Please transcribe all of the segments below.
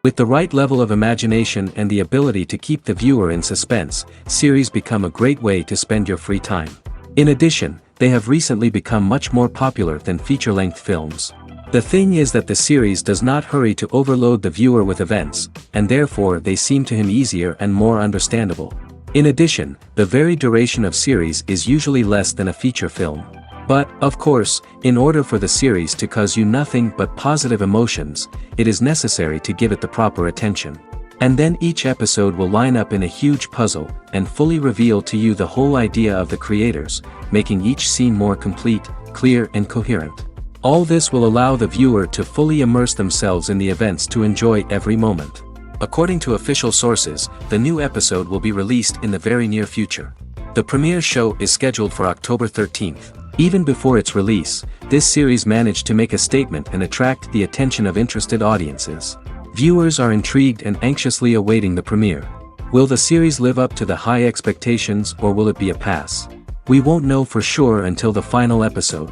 With the right level of imagination and the ability to keep the viewer in suspense, series become a great way to spend your free time. In addition, they have recently become much more popular than feature-length films. The thing is that the series does not hurry to overload the viewer with events, and therefore they seem to him easier and more understandable. In addition, the very duration of series is usually less than a feature film. But, of course, in order for the series to cause you nothing but positive emotions, it is necessary to give it the proper attention. And then each episode will line up in a huge puzzle, and fully reveal to you the whole idea of the creators, making each scene more complete, clear and coherent. All this will allow the viewer to fully immerse themselves in the events to enjoy every moment. According to official sources, the new episode will be released in the very near future. The premiere show is scheduled for October 13th. Even before its release, this series managed to make a statement and attract the attention of interested audiences. Viewers are intrigued and anxiously awaiting the premiere. Will the series live up to the high expectations or will it be a pass? We won't know for sure until the final episode.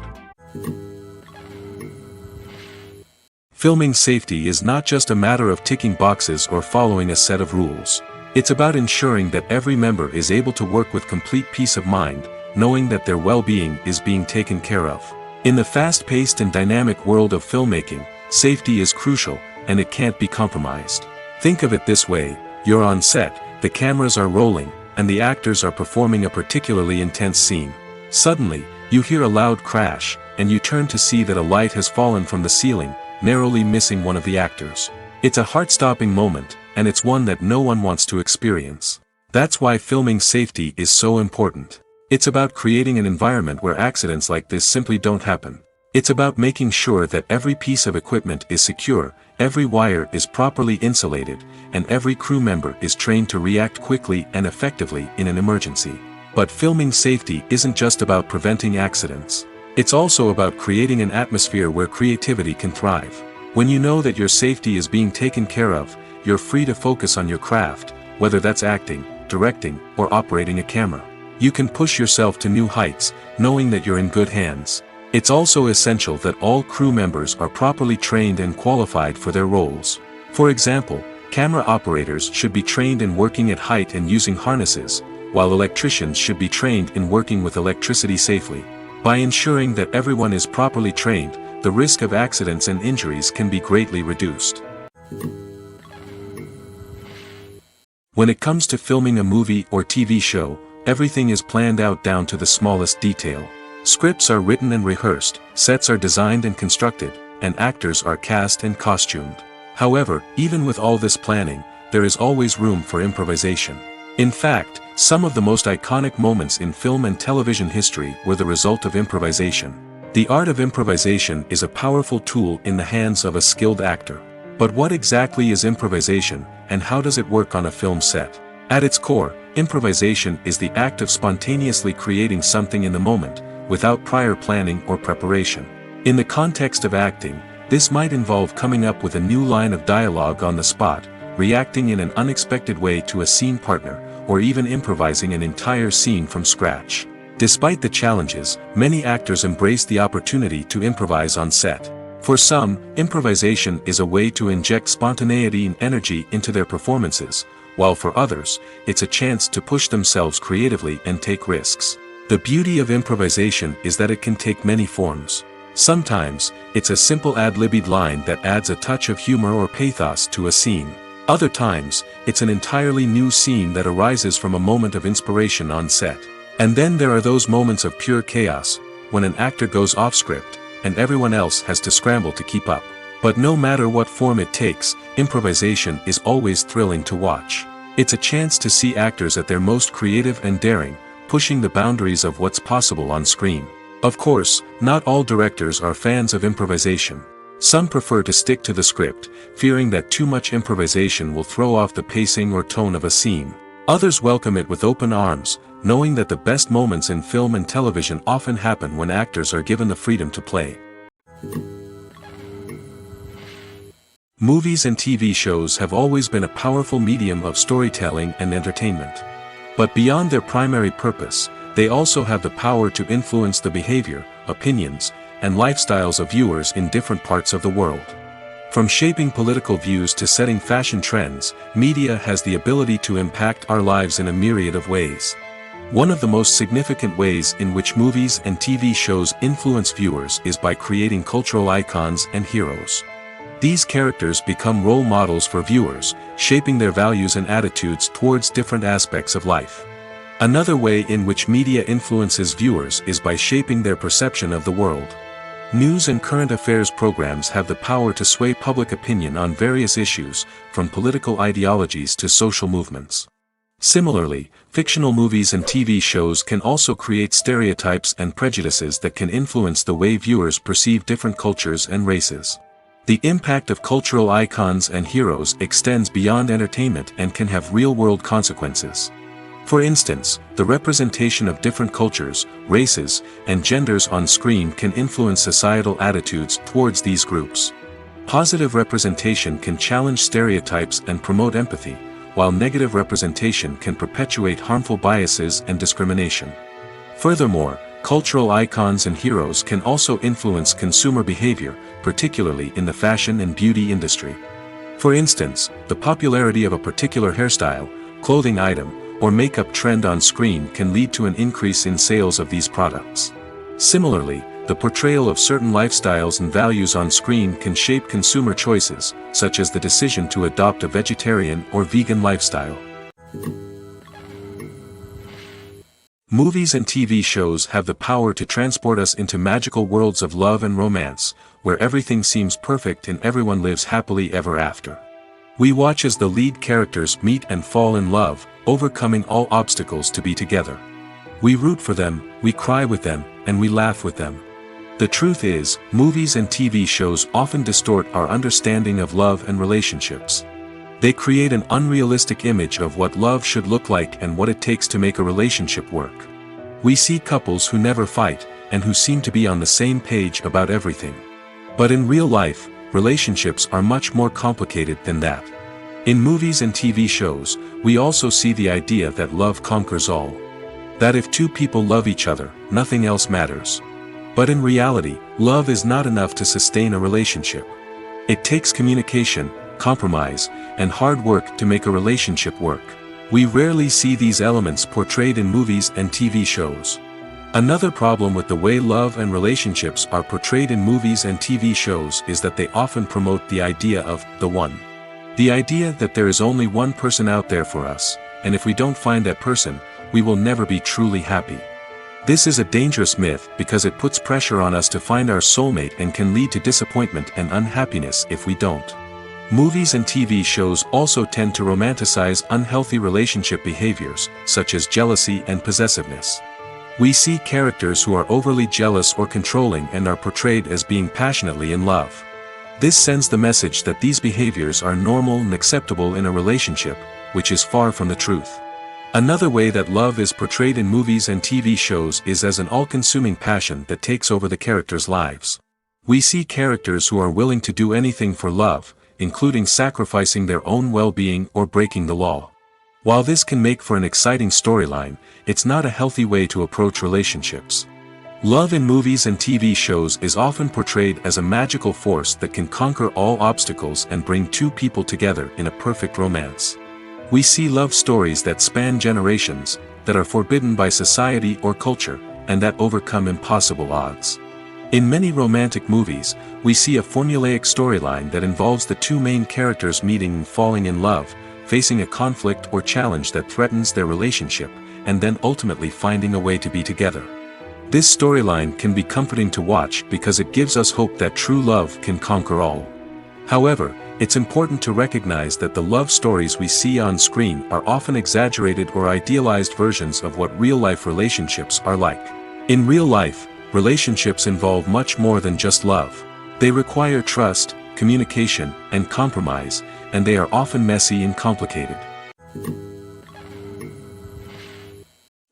Filming safety is not just a matter of ticking boxes or following a set of rules. It's about ensuring that every member is able to work with complete peace of mind, knowing that their well-being is being taken care of. In the fast-paced and dynamic world of filmmaking, safety is crucial, and it can't be compromised. Think of it this way: you're on set, the cameras are rolling, and the actors are performing a particularly intense scene. Suddenly, you hear a loud crash, and you turn to see that a light has fallen from the ceiling, narrowly missing one of the actors. It's a heart-stopping moment, and it's one that no one wants to experience. That's why filming safety is so important. It's about creating an environment where accidents like this simply don't happen. It's about making sure that every piece of equipment is secure, every wire is properly insulated, and every crew member is trained to react quickly and effectively in an emergency. But filming safety isn't just about preventing accidents. It's also about creating an atmosphere where creativity can thrive. When you know that your safety is being taken care of, you're free to focus on your craft, whether that's acting, directing, or operating a camera. You can push yourself to new heights, knowing that you're in good hands. It's also essential that all crew members are properly trained and qualified for their roles. For example, camera operators should be trained in working at height and using harnesses, while electricians should be trained in working with electricity safely. By ensuring that everyone is properly trained, the risk of accidents and injuries can be greatly reduced. When it comes to filming a movie or TV show, everything is planned out down to the smallest detail. Scripts are written and rehearsed, sets are designed and constructed, and actors are cast and costumed. However, even with all this planning, there is always room for improvisation. In fact, some of the most iconic moments in film and television history were the result of improvisation. The art of improvisation is a powerful tool in the hands of a skilled actor. But what exactly is improvisation, and how does it work on a film set? At its core, improvisation is the act of spontaneously creating something in the moment, without prior planning or preparation. In the context of acting, this might involve coming up with a new line of dialogue on the spot, reacting in an unexpected way to a scene partner, or even improvising an entire scene from scratch. Despite the challenges, many actors embrace the opportunity to improvise on set. For some, improvisation is a way to inject spontaneity and energy into their performances, while for others, it's a chance to push themselves creatively and take risks. The beauty of improvisation is that it can take many forms. Sometimes, it's a simple ad-libbed line that adds a touch of humor or pathos to a scene. Other times, it's an entirely new scene that arises from a moment of inspiration on set. And then there are those moments of pure chaos, when an actor goes off script, and everyone else has to scramble to keep up. But no matter what form it takes, improvisation is always thrilling to watch. It's a chance to see actors at their most creative and daring, pushing the boundaries of what's possible on screen. Of course, not all directors are fans of improvisation. Some prefer to stick to the script, fearing that too much improvisation will throw off the pacing or tone of a scene. Others welcome it with open arms, knowing that the best moments in film and television often happen when actors are given the freedom to play. Movies and TV shows have always been a powerful medium of storytelling and entertainment. But beyond their primary purpose, they also have the power to influence the behavior, opinions, and lifestyles of viewers in different parts of the world. From shaping political views to setting fashion trends, media has the ability to impact our lives in a myriad of ways. One of the most significant ways in which movies and TV shows influence viewers is by creating cultural icons and heroes. These characters become role models for viewers, shaping their values and attitudes towards different aspects of life. Another way in which media influences viewers is by shaping their perception of the world. News and current affairs programs have the power to sway public opinion on various issues, from political ideologies to social movements. Similarly, fictional movies and TV shows can also create stereotypes and prejudices that can influence the way viewers perceive different cultures and races. The impact of cultural icons and heroes extends beyond entertainment and can have real-world consequences. For instance, the representation of different cultures, races, and genders on screen can influence societal attitudes towards these groups. Positive representation can challenge stereotypes and promote empathy, while negative representation can perpetuate harmful biases and discrimination. Furthermore, cultural icons and heroes can also influence consumer behavior, particularly in the fashion and beauty industry. For instance, the popularity of a particular hairstyle, clothing item, or makeup trend on screen can lead to an increase in sales of these products. Similarly, the portrayal of certain lifestyles and values on screen can shape consumer choices, such as the decision to adopt a vegetarian or vegan lifestyle. Movies and TV shows have the power to transport us into magical worlds of love and romance, where everything seems perfect and everyone lives happily ever after. We watch as the lead characters meet and fall in love, overcoming all obstacles to be together. We root for them, we cry with them, and we laugh with them. The truth is, movies and TV shows often distort our understanding of love and relationships. They create an unrealistic image of what love should look like and what it takes to make a relationship work. We see couples who never fight, and who seem to be on the same page about everything. But in real life, relationships are much more complicated than that. In movies and TV shows, we also see the idea that love conquers all. That if two people love each other, nothing else matters. But in reality, love is not enough to sustain a relationship. It takes communication, compromise, and hard work to make a relationship work. We rarely see these elements portrayed in movies and TV shows. Another problem with the way love and relationships are portrayed in movies and TV shows is that they often promote the idea of the one. The idea that there is only one person out there for us, and if we don't find that person, we will never be truly happy. This is a dangerous myth because it puts pressure on us to find our soulmate and can lead to disappointment and unhappiness if we don't. Movies and TV shows also tend to romanticize unhealthy relationship behaviors, such as jealousy and possessiveness. We see characters who are overly jealous or controlling and are portrayed as being passionately in love. This sends the message that these behaviors are normal and acceptable in a relationship, which is far from the truth. Another way that love is portrayed in movies and TV shows is as an all-consuming passion that takes over the characters' lives. We see characters who are willing to do anything for love, including sacrificing their own well-being or breaking the law. While this can make for an exciting storyline, it's not a healthy way to approach relationships. Love in movies and TV shows is often portrayed as a magical force that can conquer all obstacles and bring two people together in a perfect romance. We see love stories that span generations, that are forbidden by society or culture, and that overcome impossible odds. In many romantic movies, we see a formulaic storyline that involves the two main characters meeting and falling in love, facing a conflict or challenge that threatens their relationship, and then ultimately finding a way to be together. This storyline can be comforting to watch because it gives us hope that true love can conquer all. However, it's important to recognize that the love stories we see on screen are often exaggerated or idealized versions of what real-life relationships are like. In real life, relationships involve much more than just love. They require trust, communication, and compromise, and they are often messy and complicated.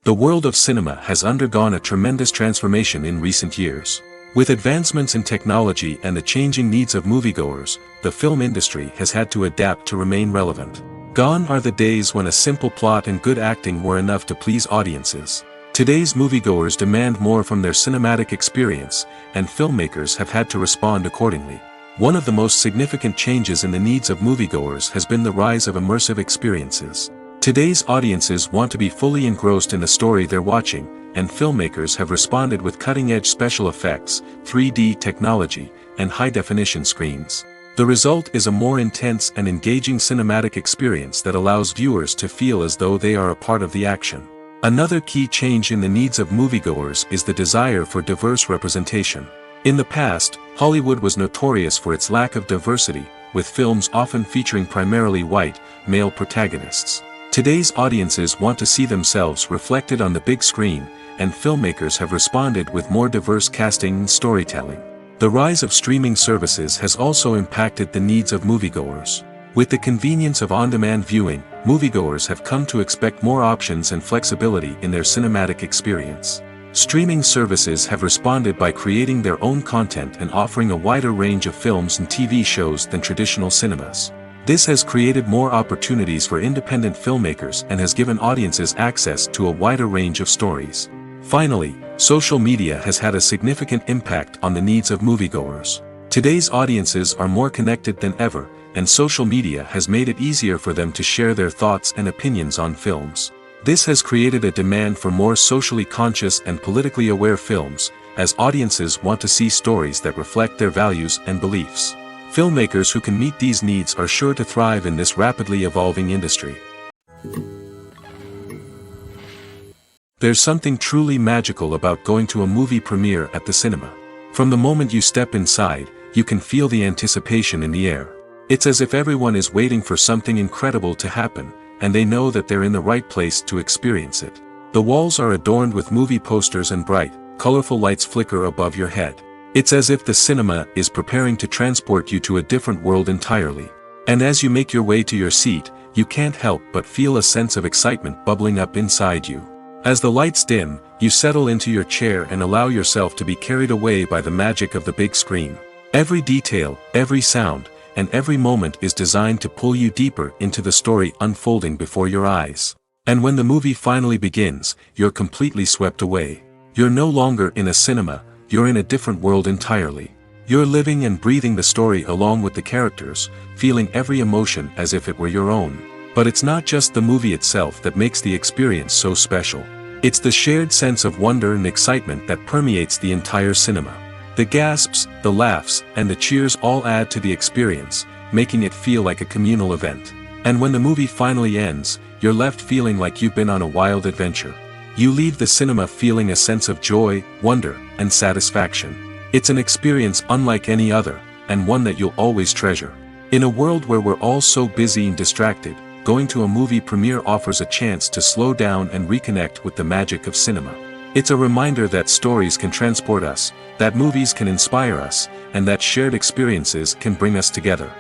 The world of cinema has undergone a tremendous transformation in recent years. With advancements in technology and the changing needs of moviegoers, the film industry has had to adapt to remain relevant. Gone are the days when a simple plot and good acting were enough to please audiences. Today's moviegoers demand more from their cinematic experience, and filmmakers have had to respond accordingly. One of the most significant changes in the needs of moviegoers has been the rise of immersive experiences. Today's audiences want to be fully engrossed in the story they're watching, and filmmakers have responded with cutting-edge special effects, 3D technology, and high-definition screens. The result is a more intense and engaging cinematic experience that allows viewers to feel as though they are a part of the action. Another key change in the needs of moviegoers is the desire for diverse representation. In the past, Hollywood was notorious for its lack of diversity, with films often featuring primarily white, male protagonists. Today's audiences want to see themselves reflected on the big screen, and filmmakers have responded with more diverse casting and storytelling. The rise of streaming services has also impacted the needs of moviegoers. With the convenience of on-demand viewing, moviegoers have come to expect more options and flexibility in their cinematic experience. Streaming services have responded by creating their own content and offering a wider range of films and TV shows than traditional cinemas. This has created more opportunities for independent filmmakers and has given audiences access to a wider range of stories. Finally, social media has had a significant impact on the needs of moviegoers. Today's audiences are more connected than ever, and social media has made it easier for them to share their thoughts and opinions on films. This has created a demand for more socially conscious and politically aware films, as audiences want to see stories that reflect their values and beliefs. Filmmakers who can meet these needs are sure to thrive in this rapidly evolving industry. There's something truly magical about going to a movie premiere at the cinema. From the moment you step inside, you can feel the anticipation in the air. It's as if everyone is waiting for something incredible to happen, and they know that they're in the right place to experience it. The walls are adorned with movie posters and bright, colorful lights flicker above your head. It's as if the cinema is preparing to transport you to a different world entirely. And as you make your way to your seat, you can't help but feel a sense of excitement bubbling up inside you. As the lights dim, you settle into your chair and allow yourself to be carried away by the magic of the big screen. Every detail, every sound, and every moment is designed to pull you deeper into the story unfolding before your eyes. And when the movie finally begins, you're completely swept away. You're no longer in a cinema, you're in a different world entirely. You're living and breathing the story along with the characters, feeling every emotion as if it were your own. But it's not just the movie itself that makes the experience so special. It's the shared sense of wonder and excitement that permeates the entire cinema. The gasps, the laughs, and the cheers all add to the experience, making it feel like a communal event. And when the movie finally ends, you're left feeling like you've been on a wild adventure. You leave the cinema feeling a sense of joy, wonder, and satisfaction. It's an experience unlike any other, and one that you'll always treasure. In a world where we're all so busy and distracted, going to a movie premiere offers a chance to slow down and reconnect with the magic of cinema. It's a reminder that stories can transport us, that movies can inspire us, and that shared experiences can bring us together.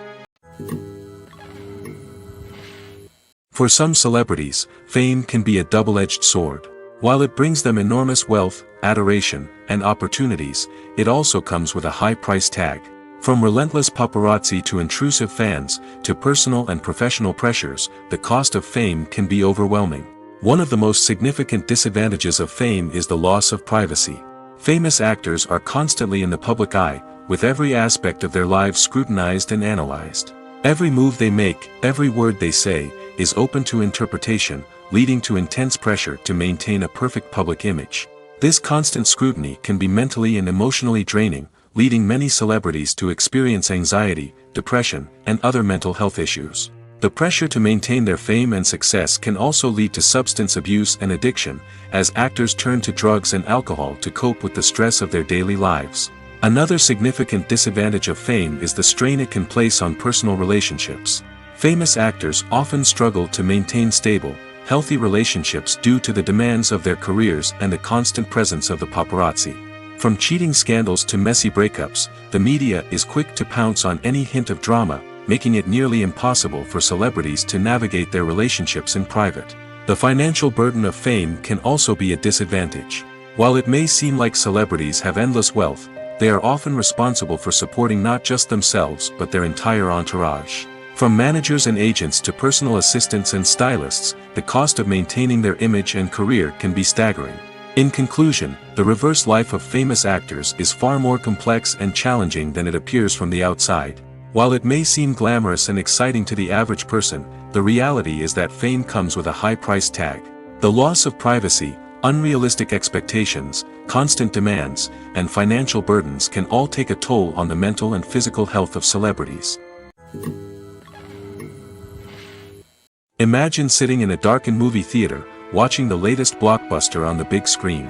For some celebrities, fame can be a double-edged sword. While it brings them enormous wealth, adoration, and opportunities, it also comes with a high price tag. From relentless paparazzi to intrusive fans, to personal and professional pressures, the cost of fame can be overwhelming. One of the most significant disadvantages of fame is the loss of privacy. Famous actors are constantly in the public eye, with every aspect of their lives scrutinized and analyzed. Every move they make, every word they say, is open to interpretation, leading to intense pressure to maintain a perfect public image. This constant scrutiny can be mentally and emotionally draining, leading many celebrities to experience anxiety, depression, and other mental health issues. The pressure to maintain their fame and success can also lead to substance abuse and addiction, as actors turn to drugs and alcohol to cope with the stress of their daily lives. Another significant disadvantage of fame is the strain it can place on personal relationships. Famous actors often struggle to maintain stable, healthy relationships due to the demands of their careers and the constant presence of the paparazzi. From cheating scandals to messy breakups, the media is quick to pounce on any hint of drama, making it nearly impossible for celebrities to navigate their relationships in private. The financial burden of fame can also be a disadvantage. While it may seem like celebrities have endless wealth, they are often responsible for supporting not just themselves but their entire entourage. From managers and agents to personal assistants and stylists, the cost of maintaining their image and career can be staggering. In conclusion, the reverse life of famous actors is far more complex and challenging than it appears from the outside. While it may seem glamorous and exciting to the average person, the reality is that fame comes with a high price tag. The loss of privacy, unrealistic expectations, constant demands, and financial burdens can all take a toll on the mental and physical health of celebrities. Imagine sitting in a darkened movie theater, watching the latest blockbuster on the big screen.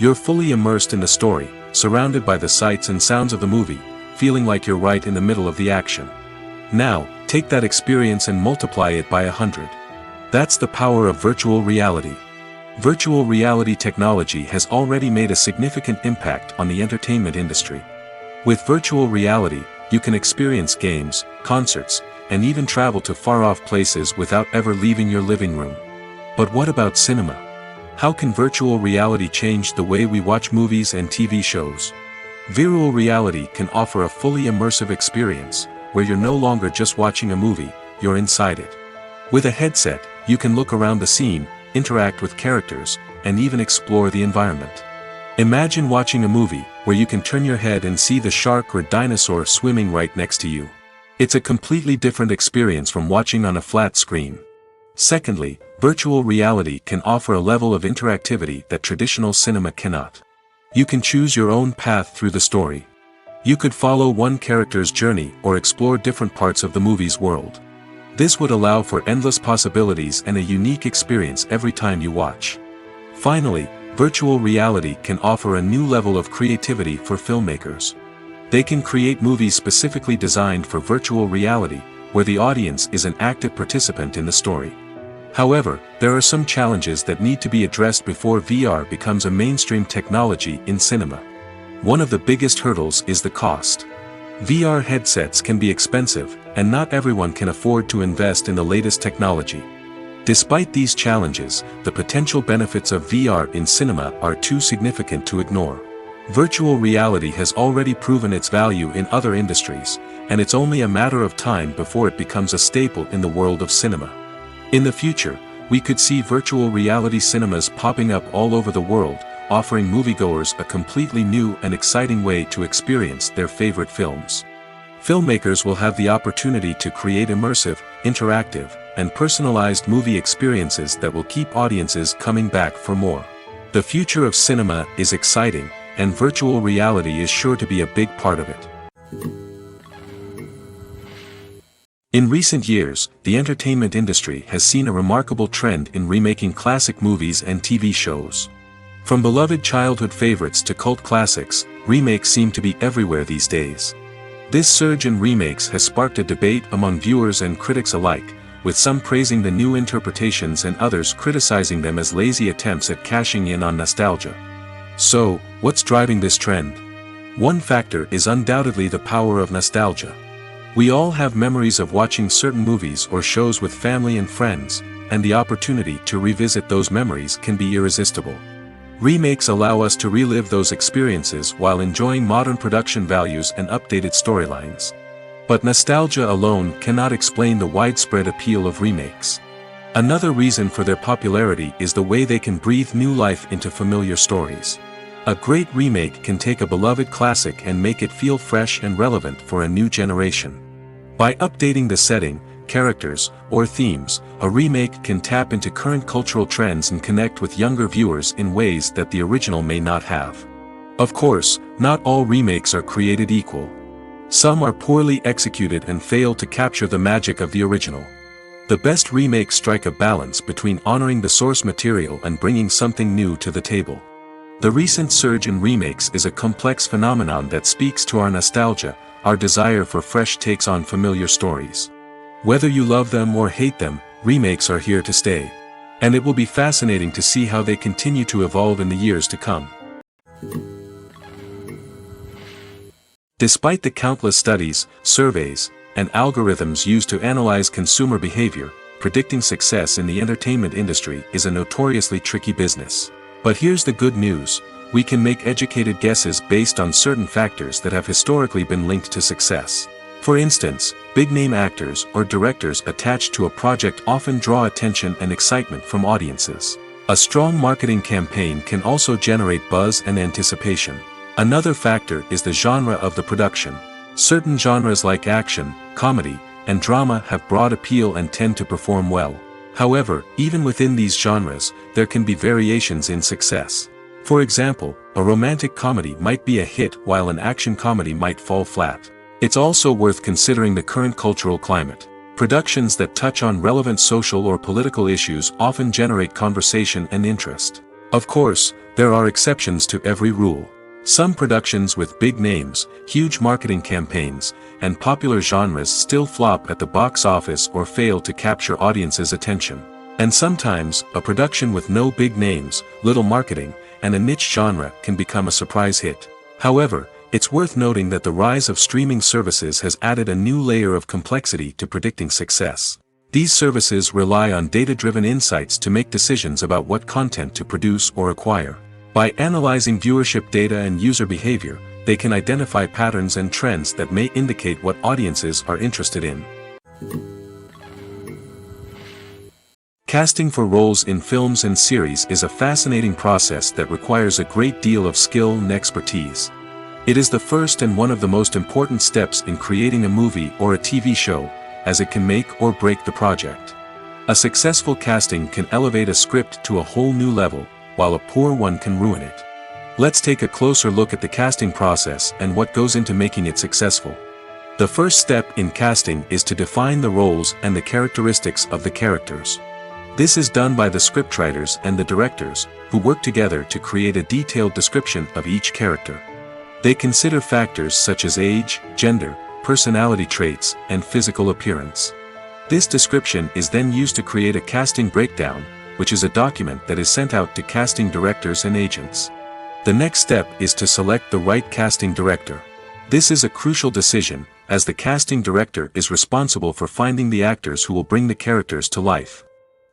You're fully immersed in the story, surrounded by the sights and sounds of the movie, feeling like you're right in the middle of the action. Now, take that experience and multiply it by 100. That's the power of virtual reality. Virtual reality technology has already made a significant impact on the entertainment industry. With virtual reality, you can experience games, concerts, and even travel to far-off places without ever leaving your living room. But what about cinema? How can virtual reality change the way we watch movies and TV shows? Virtual reality can offer a fully immersive experience, where you're no longer just watching a movie, you're inside it. With a headset, you can look around the scene, interact with characters, and even explore the environment. Imagine watching a movie, where you can turn your head and see the shark or dinosaur swimming right next to you. It's a completely different experience from watching on a flat screen. Secondly, virtual reality can offer a level of interactivity that traditional cinema cannot. You can choose your own path through the story. You could follow one character's journey or explore different parts of the movie's world. This would allow for endless possibilities and a unique experience every time you watch. Finally, virtual reality can offer a new level of creativity for filmmakers. They can create movies specifically designed for virtual reality, where the audience is an active participant in the story. However, there are some challenges that need to be addressed before VR becomes a mainstream technology in cinema. One of the biggest hurdles is the cost. VR headsets can be expensive, and not everyone can afford to invest in the latest technology. Despite these challenges, the potential benefits of VR in cinema are too significant to ignore. Virtual reality has already proven its value in other industries, and it's only a matter of time before it becomes a staple in the world of cinema. In the future, we could see virtual reality cinemas popping up all over the world, offering moviegoers a completely new and exciting way to experience their favorite films. Filmmakers will have the opportunity to create immersive, interactive, and personalized movie experiences that will keep audiences coming back for more. The future of cinema is exciting, and virtual reality is sure to be a big part of it. In recent years, the entertainment industry has seen a remarkable trend in remaking classic movies and TV shows. From beloved childhood favorites to cult classics, remakes seem to be everywhere these days. This surge in remakes has sparked a debate among viewers and critics alike, with some praising the new interpretations and others criticizing them as lazy attempts at cashing in on nostalgia. So, what's driving this trend? One factor is undoubtedly the power of nostalgia. We all have memories of watching certain movies or shows with family and friends, and the opportunity to revisit those memories can be irresistible. Remakes allow us to relive those experiences while enjoying modern production values and updated storylines. But nostalgia alone cannot explain the widespread appeal of remakes. Another reason for their popularity is the way they can breathe new life into familiar stories. A great remake can take a beloved classic and make it feel fresh and relevant for a new generation. By updating the setting, characters, or themes, a remake can tap into current cultural trends and connect with younger viewers in ways that the original may not have. Of course, not all remakes are created equal. Some are poorly executed and fail to capture the magic of the original. The best remakes strike a balance between honoring the source material and bringing something new to the table. The recent surge in remakes is a complex phenomenon that speaks to our nostalgia, our desire for fresh takes on familiar stories. Whether you love them or hate them, remakes are here to stay. And it will be fascinating to see how they continue to evolve in the years to come. Despite the countless studies, surveys, and algorithms used to analyze consumer behavior, predicting success in the entertainment industry is a notoriously tricky business. But here's the good news: we can make educated guesses based on certain factors that have historically been linked to success. For instance, big-name actors or directors attached to a project often draw attention and excitement from audiences. A strong marketing campaign can also generate buzz and anticipation. Another factor is the genre of the production. Certain genres like action, comedy, and drama have broad appeal and tend to perform well. However, even within these genres, there can be variations in success. For example, a romantic comedy might be a hit while an action comedy might fall flat. It's also worth considering the current cultural climate. Productions that touch on relevant social or political issues often generate conversation and interest. Of course, there are exceptions to every rule. Some productions with big names, huge marketing campaigns, and popular genres still flop at the box office or fail to capture audiences' attention. And sometimes, a production with no big names, little marketing, and a niche genre can become a surprise hit. However, it's worth noting that the rise of streaming services has added a new layer of complexity to predicting success. These services rely on data-driven insights to make decisions about what content to produce or acquire. By analyzing viewership data and user behavior, they can identify patterns and trends that may indicate what audiences are interested in. Casting for roles in films and series is a fascinating process that requires a great deal of skill and expertise. It is the first and one of the most important steps in creating a movie or a TV show, as it can make or break the project. A successful casting can elevate a script to a whole new level, while a poor one can ruin it. Let's take a closer look at the casting process and what goes into making it successful. The first step in casting is to define the roles and the characteristics of the characters. This is done by the scriptwriters and the directors, who work together to create a detailed description of each character. They consider factors such as age, gender, personality traits, and physical appearance. This description is then used to create a casting breakdown, which is a document that is sent out to casting directors and agents. The next step is to select the right casting director. This is a crucial decision, as the casting director is responsible for finding the actors who will bring the characters to life.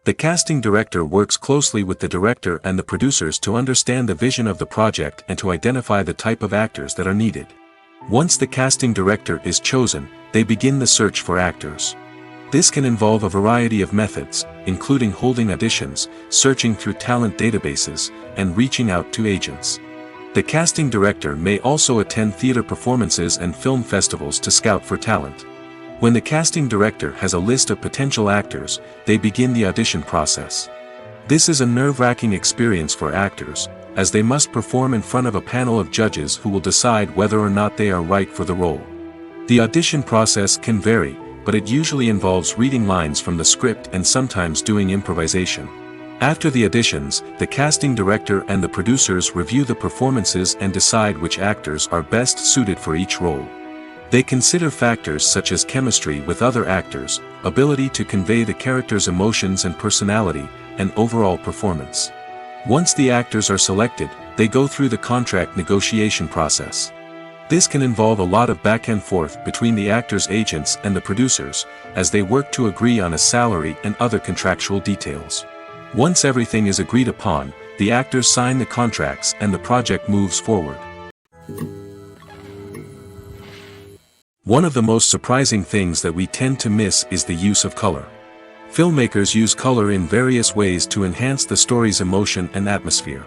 The casting director works closely with the director and the producers to understand the vision of the project and to identify the type of actors that are needed. Once the casting director is chosen, they begin the search for actors. This can involve a variety of methods, including holding auditions, searching through talent databases, and reaching out to agents. The casting director may also attend theater performances and film festivals to scout for talent. When the casting director has a list of potential actors, they begin the audition process. This is a nerve-wracking experience for actors, as they must perform in front of a panel of judges who will decide whether or not they are right for the role. The audition process can vary, but it usually involves reading lines from the script and sometimes doing improvisation. After the auditions, the casting director and the producers review the performances and decide which actors are best suited for each role. They consider factors such as chemistry with other actors, ability to convey the character's emotions and personality, and overall performance. Once the actors are selected, they go through the contract negotiation process. This can involve a lot of back and forth between the actors' agents and the producers, as they work to agree on a salary and other contractual details. Once everything is agreed upon, the actors sign the contracts and the project moves forward. One of the most surprising things that we tend to miss is the use of color. Filmmakers use color in various ways to enhance the story's emotion and atmosphere.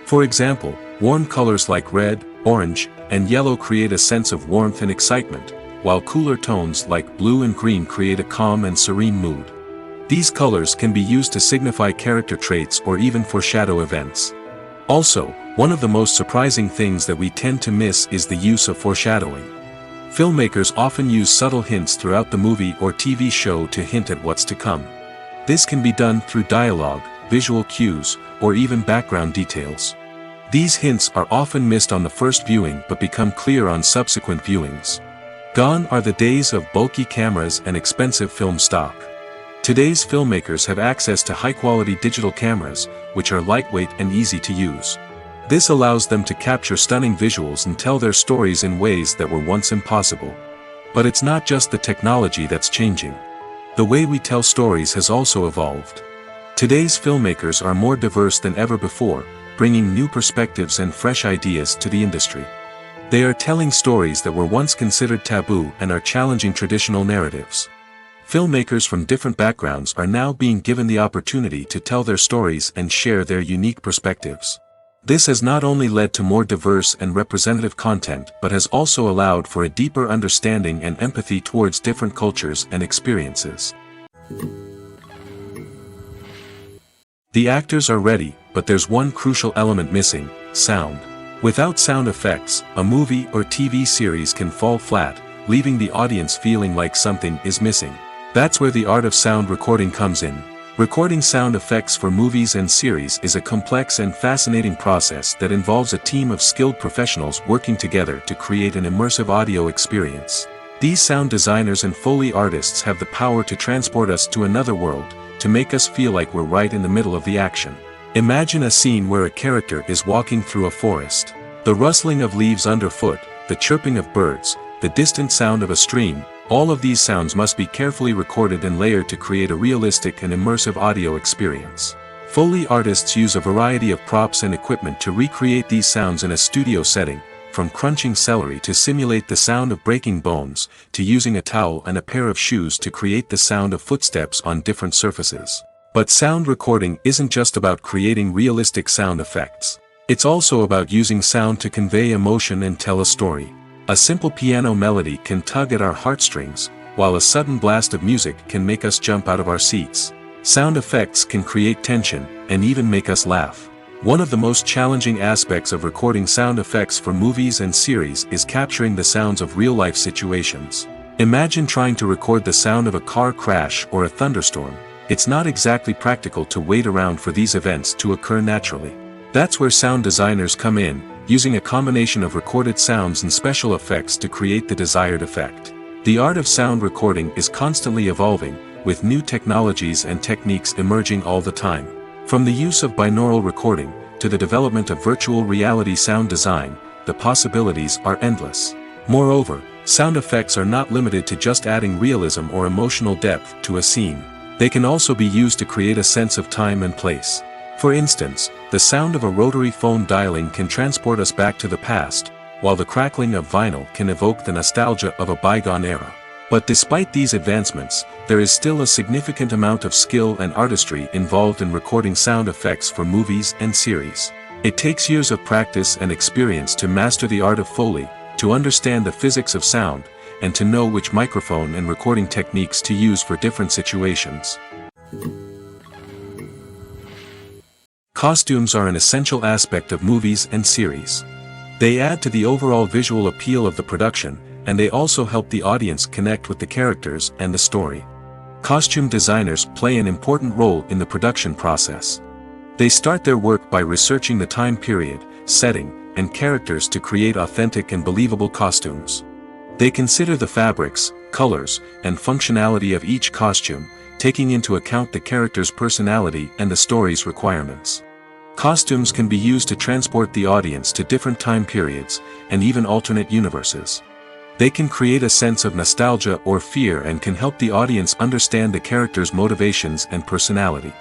For example, warm colors like red, orange, and yellow create a sense of warmth and excitement, while cooler tones like blue and green create a calm and serene mood. These colors can be used to signify character traits or even foreshadow events. Also, one of the most surprising things that we tend to miss is the use of foreshadowing. Filmmakers often use subtle hints throughout the movie or TV show to hint at what's to come. This can be done through dialogue, visual cues, or even background details. These hints are often missed on the first viewing but become clear on subsequent viewings. Gone are the days of bulky cameras and expensive film stock. Today's filmmakers have access to high-quality digital cameras, which are lightweight and easy to use. This allows them to capture stunning visuals and tell their stories in ways that were once impossible. But it's not just the technology that's changing. The way we tell stories has also evolved. Today's filmmakers are more diverse than ever before, bringing new perspectives and fresh ideas to the industry. They are telling stories that were once considered taboo and are challenging traditional narratives. Filmmakers from different backgrounds are now being given the opportunity to tell their stories and share their unique perspectives. This has not only led to more diverse and representative content but has also allowed for a deeper understanding and empathy towards different cultures and experiences. The actors are ready, but there's one crucial element missing: sound. Without sound effects, a movie or TV series can fall flat, leaving the audience feeling like something is missing. That's where the art of sound recording comes in. Recording sound effects for movies and series is a complex and fascinating process that involves a team of skilled professionals working together to create an immersive audio experience. These sound designers and Foley artists have the power to transport us to another world, to make us feel like we're right in the middle of the action. Imagine a scene where a character is walking through a forest. The rustling of leaves underfoot, the chirping of birds, the distant sound of a stream, all of these sounds must be carefully recorded and layered to create a realistic and immersive audio experience. Foley artists use a variety of props and equipment to recreate these sounds in a studio setting, from crunching celery to simulate the sound of breaking bones, to using a towel and a pair of shoes to create the sound of footsteps on different surfaces. But sound recording isn't just about creating realistic sound effects. It's also about using sound to convey emotion and tell a story. A simple piano melody can tug at our heartstrings, while a sudden blast of music can make us jump out of our seats. Sound effects can create tension, and even make us laugh. One of the most challenging aspects of recording sound effects for movies and series is capturing the sounds of real-life situations. Imagine trying to record the sound of a car crash or a thunderstorm. It's not exactly practical to wait around for these events to occur naturally. That's where sound designers come in, using a combination of recorded sounds and special effects to create the desired effect. The art of sound recording is constantly evolving, with new technologies and techniques emerging all the time. From the use of binaural recording, to the development of virtual reality sound design, the possibilities are endless. Moreover, sound effects are not limited to just adding realism or emotional depth to a scene. They can also be used to create a sense of time and place. For instance, the sound of a rotary phone dialing can transport us back to the past, while the crackling of vinyl can evoke the nostalgia of a bygone era. But despite these advancements, there is still a significant amount of skill and artistry involved in recording sound effects for movies and series. It takes years of practice and experience to master the art of Foley, to understand the physics of sound, and to know which microphone and recording techniques to use for different situations. Costumes are an essential aspect of movies and series. They add to the overall visual appeal of the production, and they also help the audience connect with the characters and the story. Costume designers play an important role in the production process. They start their work by researching the time period, setting, and characters to create authentic and believable costumes. They consider the fabrics, colors, and functionality of each costume, taking into account the character's personality and the story's requirements. Costumes can be used to transport the audience to different time periods, and even alternate universes. They can create a sense of nostalgia or fear and can help the audience understand the character's motivations and personality.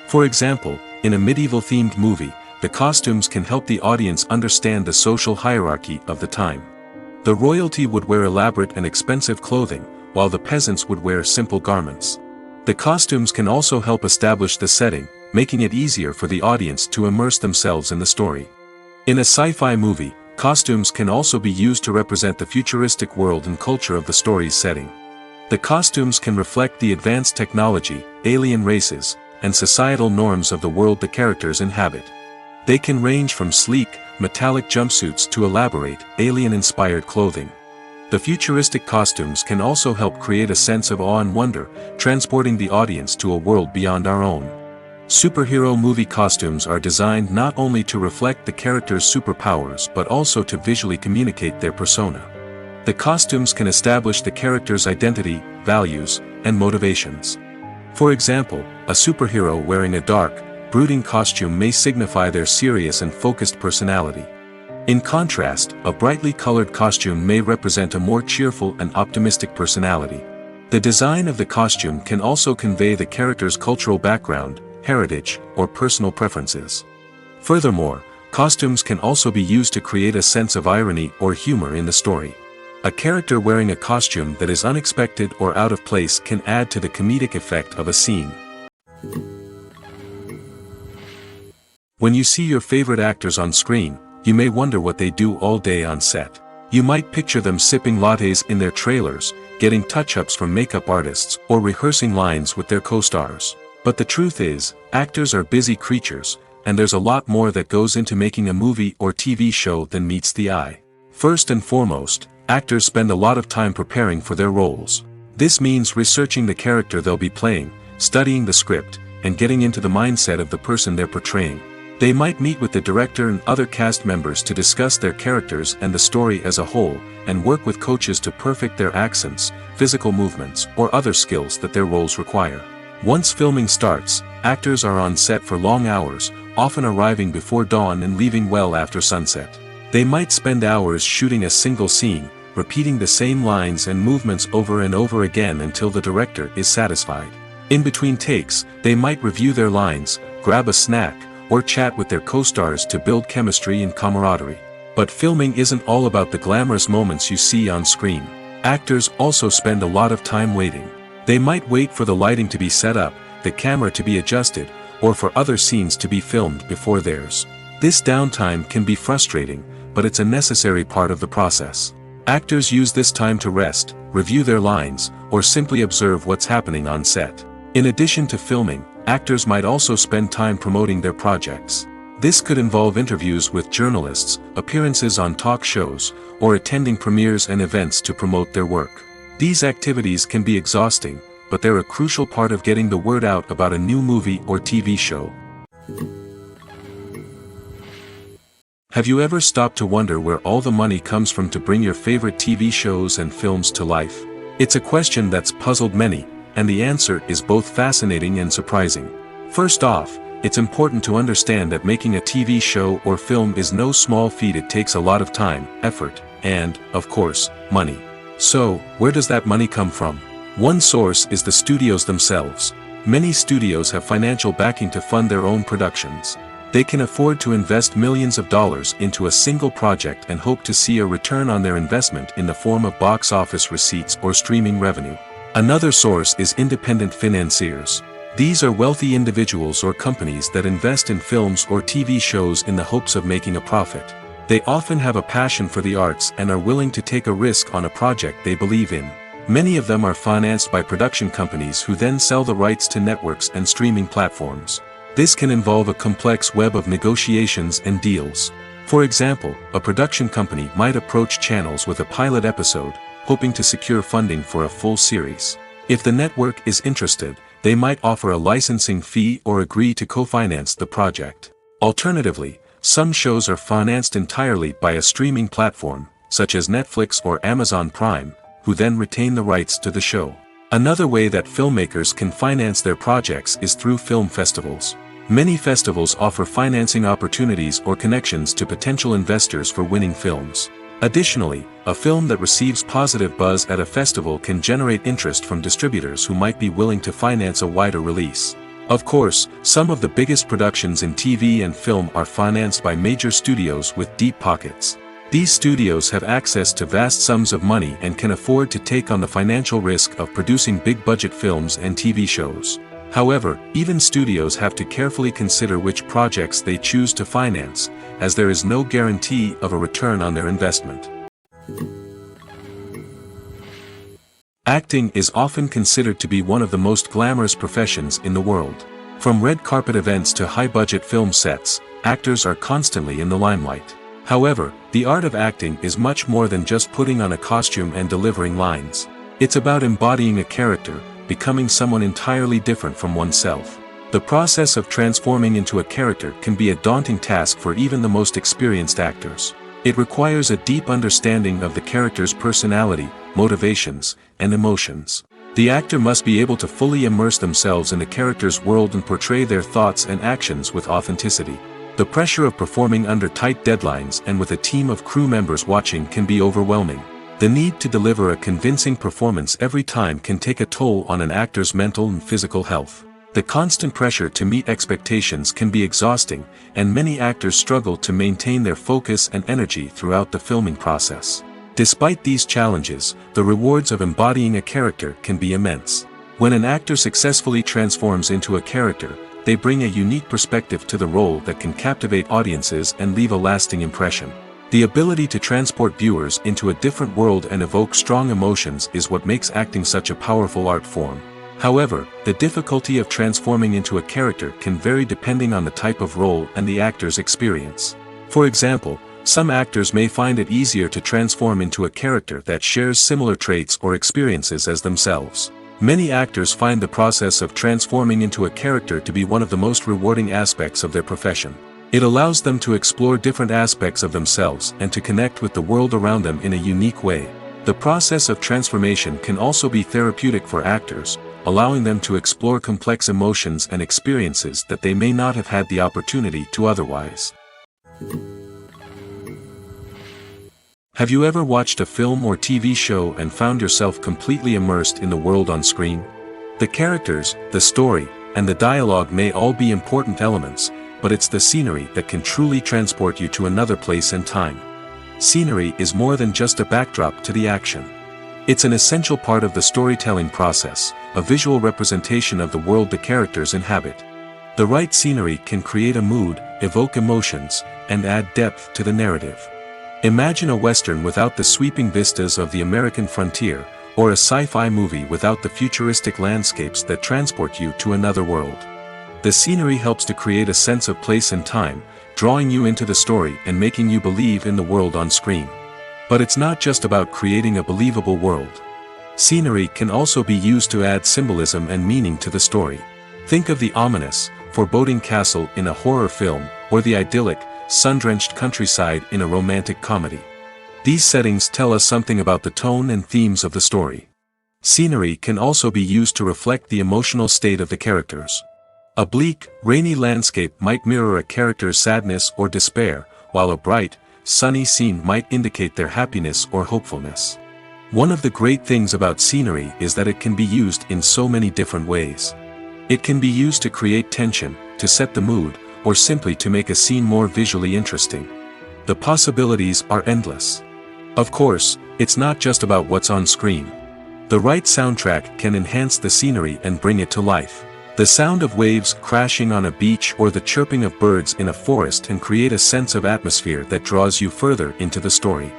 For example, in a medieval-themed movie, the costumes can help the audience understand the social hierarchy of the time. The royalty would wear elaborate and expensive clothing, while the peasants would wear simple garments. The costumes can also help establish the setting, making it easier for the audience to immerse themselves in the story. In a sci-fi movie, costumes can also be used to represent the futuristic world and culture of the story's setting. The costumes can reflect the advanced technology, alien races, and societal norms of the world the characters inhabit. They can range from sleek, metallic jumpsuits to elaborate, alien-inspired clothing. The futuristic costumes can also help create a sense of awe and wonder, transporting the audience to a world beyond our own. Superhero movie costumes are designed not only to reflect the character's superpowers but also to visually communicate their persona. The costumes can establish the character's identity, values, and motivations. For example, a superhero wearing a dark, brooding costume may signify their serious and focused personality. In contrast, a brightly colored costume may represent a more cheerful and optimistic personality. The design of the costume can also convey the character's cultural background, heritage, or personal preferences. Furthermore, costumes can also be used to create a sense of irony or humor in the story. A character wearing a costume that is unexpected or out of place can add to the comedic effect of a scene. When you see your favorite actors on screen, you may wonder what they do all day on set. You might picture them sipping lattes in their trailers, getting touch-ups from makeup artists, or rehearsing lines with their co-stars. But the truth is, actors are busy creatures, and there's a lot more that goes into making a movie or TV show than meets the eye. First and foremost, actors spend a lot of time preparing for their roles. This means researching the character they'll be playing, studying the script, and getting into the mindset of the person they're portraying. They might meet with the director and other cast members to discuss their characters and the story as a whole, and work with coaches to perfect their accents, physical movements, or other skills that their roles require. Once filming starts, actors are on set for long hours, often arriving before dawn and leaving well after sunset. They might spend hours shooting a single scene, repeating the same lines and movements over and over again until the director is satisfied. In between takes, they might review their lines, grab a snack, or chat with their co-stars to build chemistry and camaraderie. But filming isn't all about the glamorous moments you see on screen. Actors also spend a lot of time waiting. They might wait for the lighting to be set up, the camera to be adjusted, or for other scenes to be filmed before theirs. This downtime can be frustrating, but it's a necessary part of the process. Actors use this time to rest, review their lines, or simply observe what's happening on set. In addition to filming, actors might also spend time promoting their projects. This could involve interviews with journalists, appearances on talk shows, or attending premieres and events to promote their work. These activities can be exhausting, but they're a crucial part of getting the word out about a new movie or TV show. Have you ever stopped to wonder where all the money comes from to bring your favorite TV shows and films to life? It's a question that's puzzled many, and the answer is both fascinating and surprising. First off, it's important to understand that making a TV show or film is no small feat. It takes a lot of time, effort, and, of course, money. So, where does that money come from? One source is the studios themselves. Many studios have financial backing to fund their own productions. They can afford to invest millions of dollars into a single project and hope to see a return on their investment in the form of box office receipts or streaming revenue. Another source is independent financiers. These are wealthy individuals or companies that invest in films or TV shows in the hopes of making a profit. They often have a passion for the arts and are willing to take a risk on a project they believe in. Many of them are financed by production companies who then sell the rights to networks and streaming platforms. This can involve a complex web of negotiations and deals. For example, a production company might approach channels with a pilot episode, hoping to secure funding for a full series. If the network is interested, they might offer a licensing fee or agree to co-finance the project. Alternatively, some shows are financed entirely by a streaming platform, such as Netflix or Amazon Prime, who then retain the rights to the show. Another way that filmmakers can finance their projects is through film festivals. Many festivals offer financing opportunities or connections to potential investors for winning films. Additionally, a film that receives positive buzz at a festival can generate interest from distributors who might be willing to finance a wider release. Of course, some of the biggest productions in TV and film are financed by major studios with deep pockets. These studios have access to vast sums of money and can afford to take on the financial risk of producing big-budget films and TV shows. However, even studios have to carefully consider which projects they choose to finance, as there is no guarantee of a return on their investment. Acting is often considered to be one of the most glamorous professions in the world. From red carpet events to high-budget film sets, actors are constantly in the limelight. However, the art of acting is much more than just putting on a costume and delivering lines. It's about embodying a character, becoming someone entirely different from oneself. The process of transforming into a character can be a daunting task for even the most experienced actors. It requires a deep understanding of the character's personality, motivations, and emotions. The actor must be able to fully immerse themselves in the character's world and portray their thoughts and actions with authenticity. The pressure of performing under tight deadlines and with a team of crew members watching can be overwhelming. The need to deliver a convincing performance every time can take a toll on an actor's mental and physical health. The constant pressure to meet expectations can be exhausting, and many actors struggle to maintain their focus and energy throughout the filming process. Despite these challenges, the rewards of embodying a character can be immense. When an actor successfully transforms into a character, they bring a unique perspective to the role that can captivate audiences and leave a lasting impression. The ability to transport viewers into a different world and evoke strong emotions is what makes acting such a powerful art form. However, the difficulty of transforming into a character can vary depending on the type of role and the actor's experience. For example, some actors may find it easier to transform into a character that shares similar traits or experiences as themselves. Many actors find the process of transforming into a character to be one of the most rewarding aspects of their profession. It allows them to explore different aspects of themselves and to connect with the world around them in a unique way. The process of transformation can also be therapeutic for actors, allowing them to explore complex emotions and experiences that they may not have had the opportunity to otherwise. Have you ever watched a film or TV show and found yourself completely immersed in the world on screen? The characters, the story, and the dialogue may all be important elements, but it's the scenery that can truly transport you to another place and time. Scenery is more than just a backdrop to the action. It's an essential part of the storytelling process, a visual representation of the world the characters inhabit. The right scenery can create a mood, evoke emotions, and add depth to the narrative. Imagine a Western without the sweeping vistas of the American frontier, or a sci-fi movie without the futuristic landscapes that transport you to another world. The scenery helps to create a sense of place and time, drawing you into the story and making you believe in the world on screen. But it's not just about creating a believable world. Scenery can also be used to add symbolism and meaning to the story. Think of the ominous, foreboding castle in a horror film, or the idyllic, sun-drenched countryside in a romantic comedy. These settings tell us something about the tone and themes of the story. Scenery can also be used to reflect the emotional state of the characters. A bleak, rainy landscape might mirror a character's sadness or despair, while a bright, sunny scene might indicate their happiness or hopefulness. One of the great things about scenery is that it can be used in so many different ways. It can be used to create tension, to set the mood, or simply to make a scene more visually interesting. The possibilities are endless. Of course, it's not just about what's on screen. The right soundtrack can enhance the scenery and bring it to life. The sound of waves crashing on a beach or the chirping of birds in a forest can create a sense of atmosphere that draws you further into the story.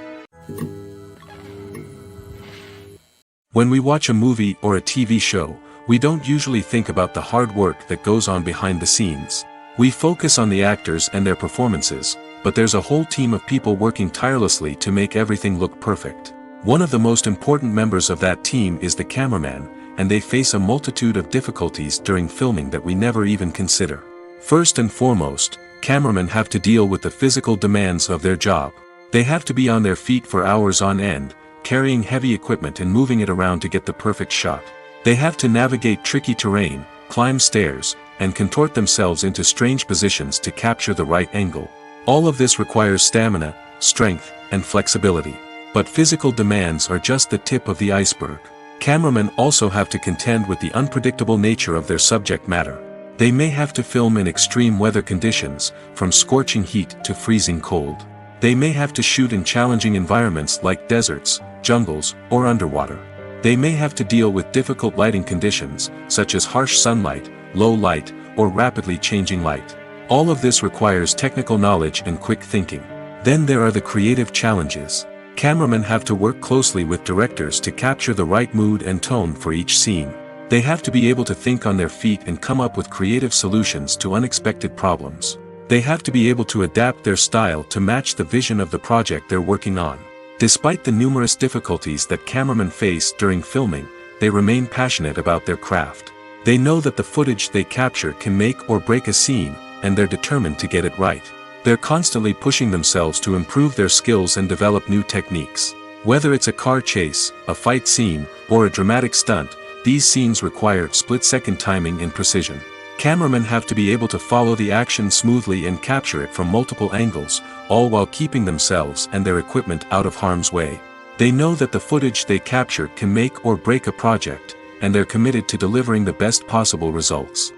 When we watch a movie or a TV show, we don't usually think about the hard work that goes on behind the scenes. We focus on the actors and their performances, but there's a whole team of people working tirelessly to make everything look perfect. One of the most important members of that team is the cameraman, and they face a multitude of difficulties during filming that we never even consider. First and foremost, cameramen have to deal with the physical demands of their job. They have to be on their feet for hours on end, carrying heavy equipment and moving it around to get the perfect shot. They have to navigate tricky terrain, climb stairs, and contort themselves into strange positions to capture the right angle. All of this requires stamina, strength, and flexibility. But physical demands are just the tip of the iceberg. Cameramen also have to contend with the unpredictable nature of their subject matter. They may have to film in extreme weather conditions, from scorching heat to freezing cold. They may have to shoot in challenging environments like deserts, jungles, or underwater. They may have to deal with difficult lighting conditions, such as harsh sunlight, low light, or rapidly changing light. All of this requires technical knowledge and quick thinking. Then there are the creative challenges. Cameramen have to work closely with directors to capture the right mood and tone for each scene. They have to be able to think on their feet and come up with creative solutions to unexpected problems. They have to be able to adapt their style to match the vision of the project they're working on. Despite the numerous difficulties that cameramen face during filming, they remain passionate about their craft. They know that the footage they capture can make or break a scene, and they're determined to get it right. They're constantly pushing themselves to improve their skills and develop new techniques. Whether it's a car chase, a fight scene, or a dramatic stunt, these scenes require split-second timing and precision. Cameramen have to be able to follow the action smoothly and capture it from multiple angles, all while keeping themselves and their equipment out of harm's way. They know that the footage they capture can make or break a project, and they're committed to delivering the best possible results.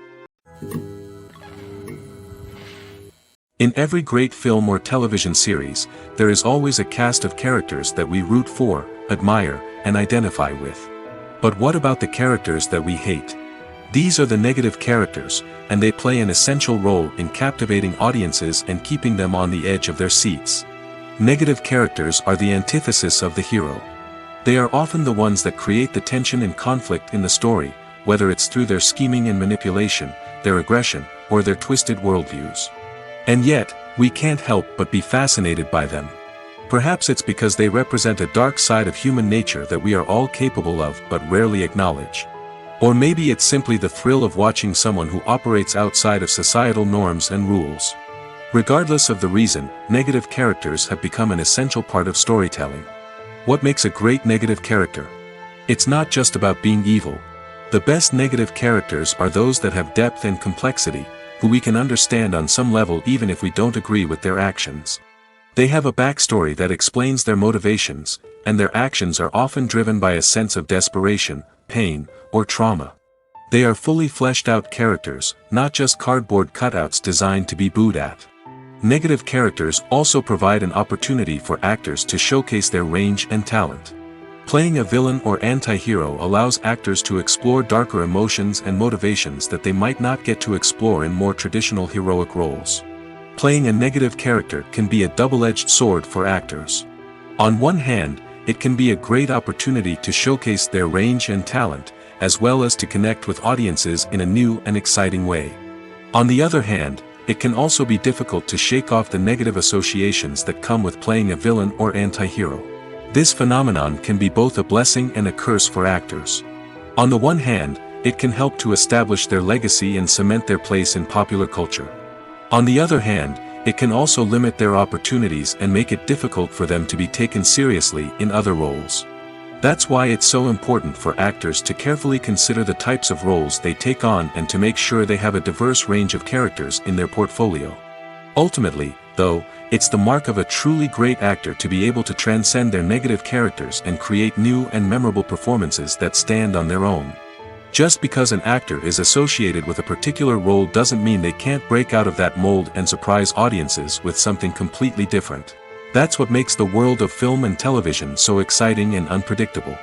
In every great film or television series, there is always a cast of characters that we root for, admire, and identify with. But what about the characters that we hate? These are the negative characters, and they play an essential role in captivating audiences and keeping them on the edge of their seats. Negative characters are the antithesis of the hero. They are often the ones that create the tension and conflict in the story, whether it's through their scheming and manipulation, their aggression, or their twisted worldviews. And yet, we can't help but be fascinated by them. Perhaps it's because they represent a dark side of human nature that we are all capable of but rarely acknowledge. Or maybe it's simply the thrill of watching someone who operates outside of societal norms and rules. Regardless of the reason, negative characters have become an essential part of storytelling. What makes a great negative character? It's not just about being evil. The best negative characters are those that have depth and complexity, who we can understand on some level even if we don't agree with their actions. They have a backstory that explains their motivations, and their actions are often driven by a sense of desperation, pain, or trauma. They are fully fleshed out characters, not just cardboard cutouts designed to be booed at. Negative characters also provide an opportunity for actors to showcase their range and talent. Playing a villain or anti-hero allows actors to explore darker emotions and motivations that they might not get to explore in more traditional heroic roles. Playing a negative character can be a double-edged sword for actors. On one hand, it can be a great opportunity to showcase their range and talent, as well as to connect with audiences in a new and exciting way. On the other hand, it can also be difficult to shake off the negative associations that come with playing a villain or anti-hero. This phenomenon can be both a blessing and a curse for actors. On the one hand, it can help to establish their legacy and cement their place in popular culture. On the other hand, it can also limit their opportunities and make it difficult for them to be taken seriously in other roles. That's why it's so important for actors to carefully consider the types of roles they take on and to make sure they have a diverse range of characters in their portfolio. Ultimately, though, it's the mark of a truly great actor to be able to transcend their negative characters and create new and memorable performances that stand on their own. Just because an actor is associated with a particular role doesn't mean they can't break out of that mold and surprise audiences with something completely different. That's what makes the world of film and television so exciting and unpredictable.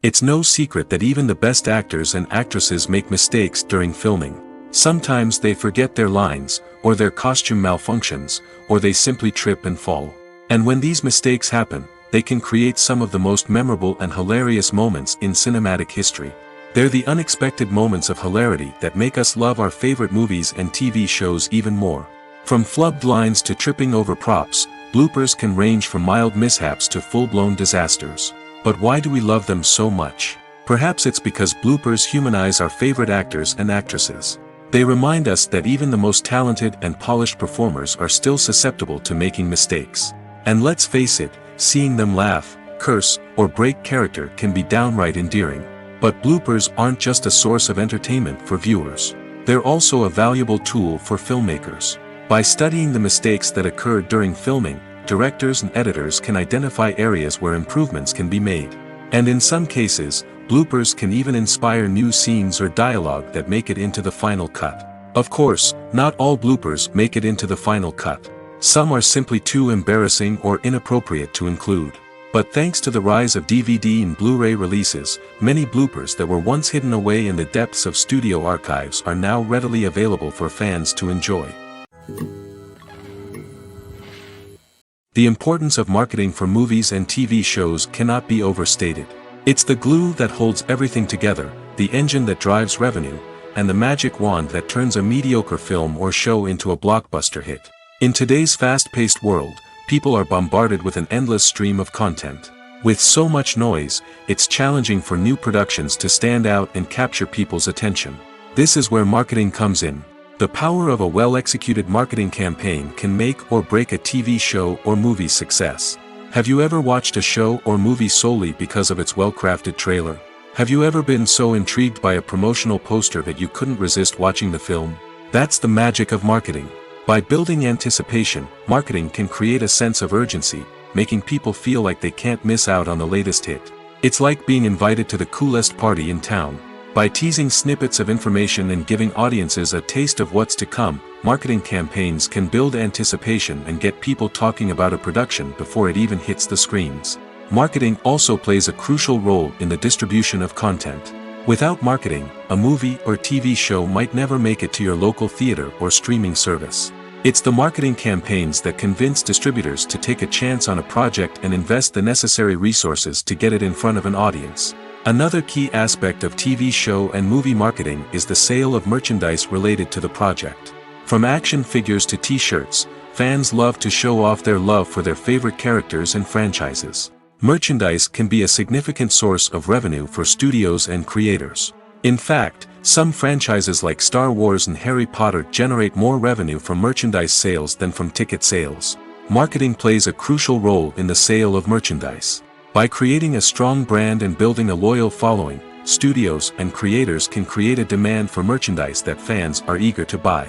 It's no secret that even the best actors and actresses make mistakes during filming. Sometimes they forget their lines, or their costume malfunctions, or they simply trip and fall. And when these mistakes happen, they can create some of the most memorable and hilarious moments in cinematic history. They're the unexpected moments of hilarity that make us love our favorite movies and TV shows even more. From flubbed lines to tripping over props, bloopers can range from mild mishaps to full-blown disasters. But why do we love them so much? Perhaps it's because bloopers humanize our favorite actors and actresses. They remind us that even the most talented and polished performers are still susceptible to making mistakes. And let's face it, seeing them laugh, curse, or break character can be downright endearing. But bloopers aren't just a source of entertainment for viewers. They're also a valuable tool for filmmakers. By studying the mistakes that occurred during filming, directors and editors can identify areas where improvements can be made. And in some cases, bloopers can even inspire new scenes or dialogue that make it into the final cut. Of course, not all bloopers make it into the final cut. Some are simply too embarrassing or inappropriate to include. But thanks to the rise of DVD and Blu-ray releases, many bloopers that were once hidden away in the depths of studio archives are now readily available for fans to enjoy. The importance of marketing for movies and TV shows cannot be overstated. It's the glue that holds everything together, the engine that drives revenue, and the magic wand that turns a mediocre film or show into a blockbuster hit. In today's fast-paced world, people are bombarded with an endless stream of content. With so much noise, it's challenging for new productions to stand out and capture people's attention. This is where marketing comes in. The power of a well-executed marketing campaign can make or break a TV show or movie's success. Have you ever watched a show or movie solely because of its well-crafted trailer? Have you ever been so intrigued by a promotional poster that you couldn't resist watching the film? That's the magic of marketing. By building anticipation, marketing can create a sense of urgency, making people feel like they can't miss out on the latest hit. It's like being invited to the coolest party in town. By teasing snippets of information and giving audiences a taste of what's to come, marketing campaigns can build anticipation and get people talking about a production before it even hits the screens. Marketing also plays a crucial role in the distribution of content. Without marketing, a movie or TV show might never make it to your local theater or streaming service. It's the marketing campaigns that convince distributors to take a chance on a project and invest the necessary resources to get it in front of an audience. Another key aspect of TV show and movie marketing is the sale of merchandise related to the project. From action figures to t-shirts, fans love to show off their love for their favorite characters and franchises. Merchandise can be a significant source of revenue for studios and creators. In fact, some franchises like Star Wars and Harry Potter generate more revenue from merchandise sales than from ticket sales. Marketing plays a crucial role in the sale of merchandise. By creating a strong brand and building a loyal following, studios and creators can create a demand for merchandise that fans are eager to buy.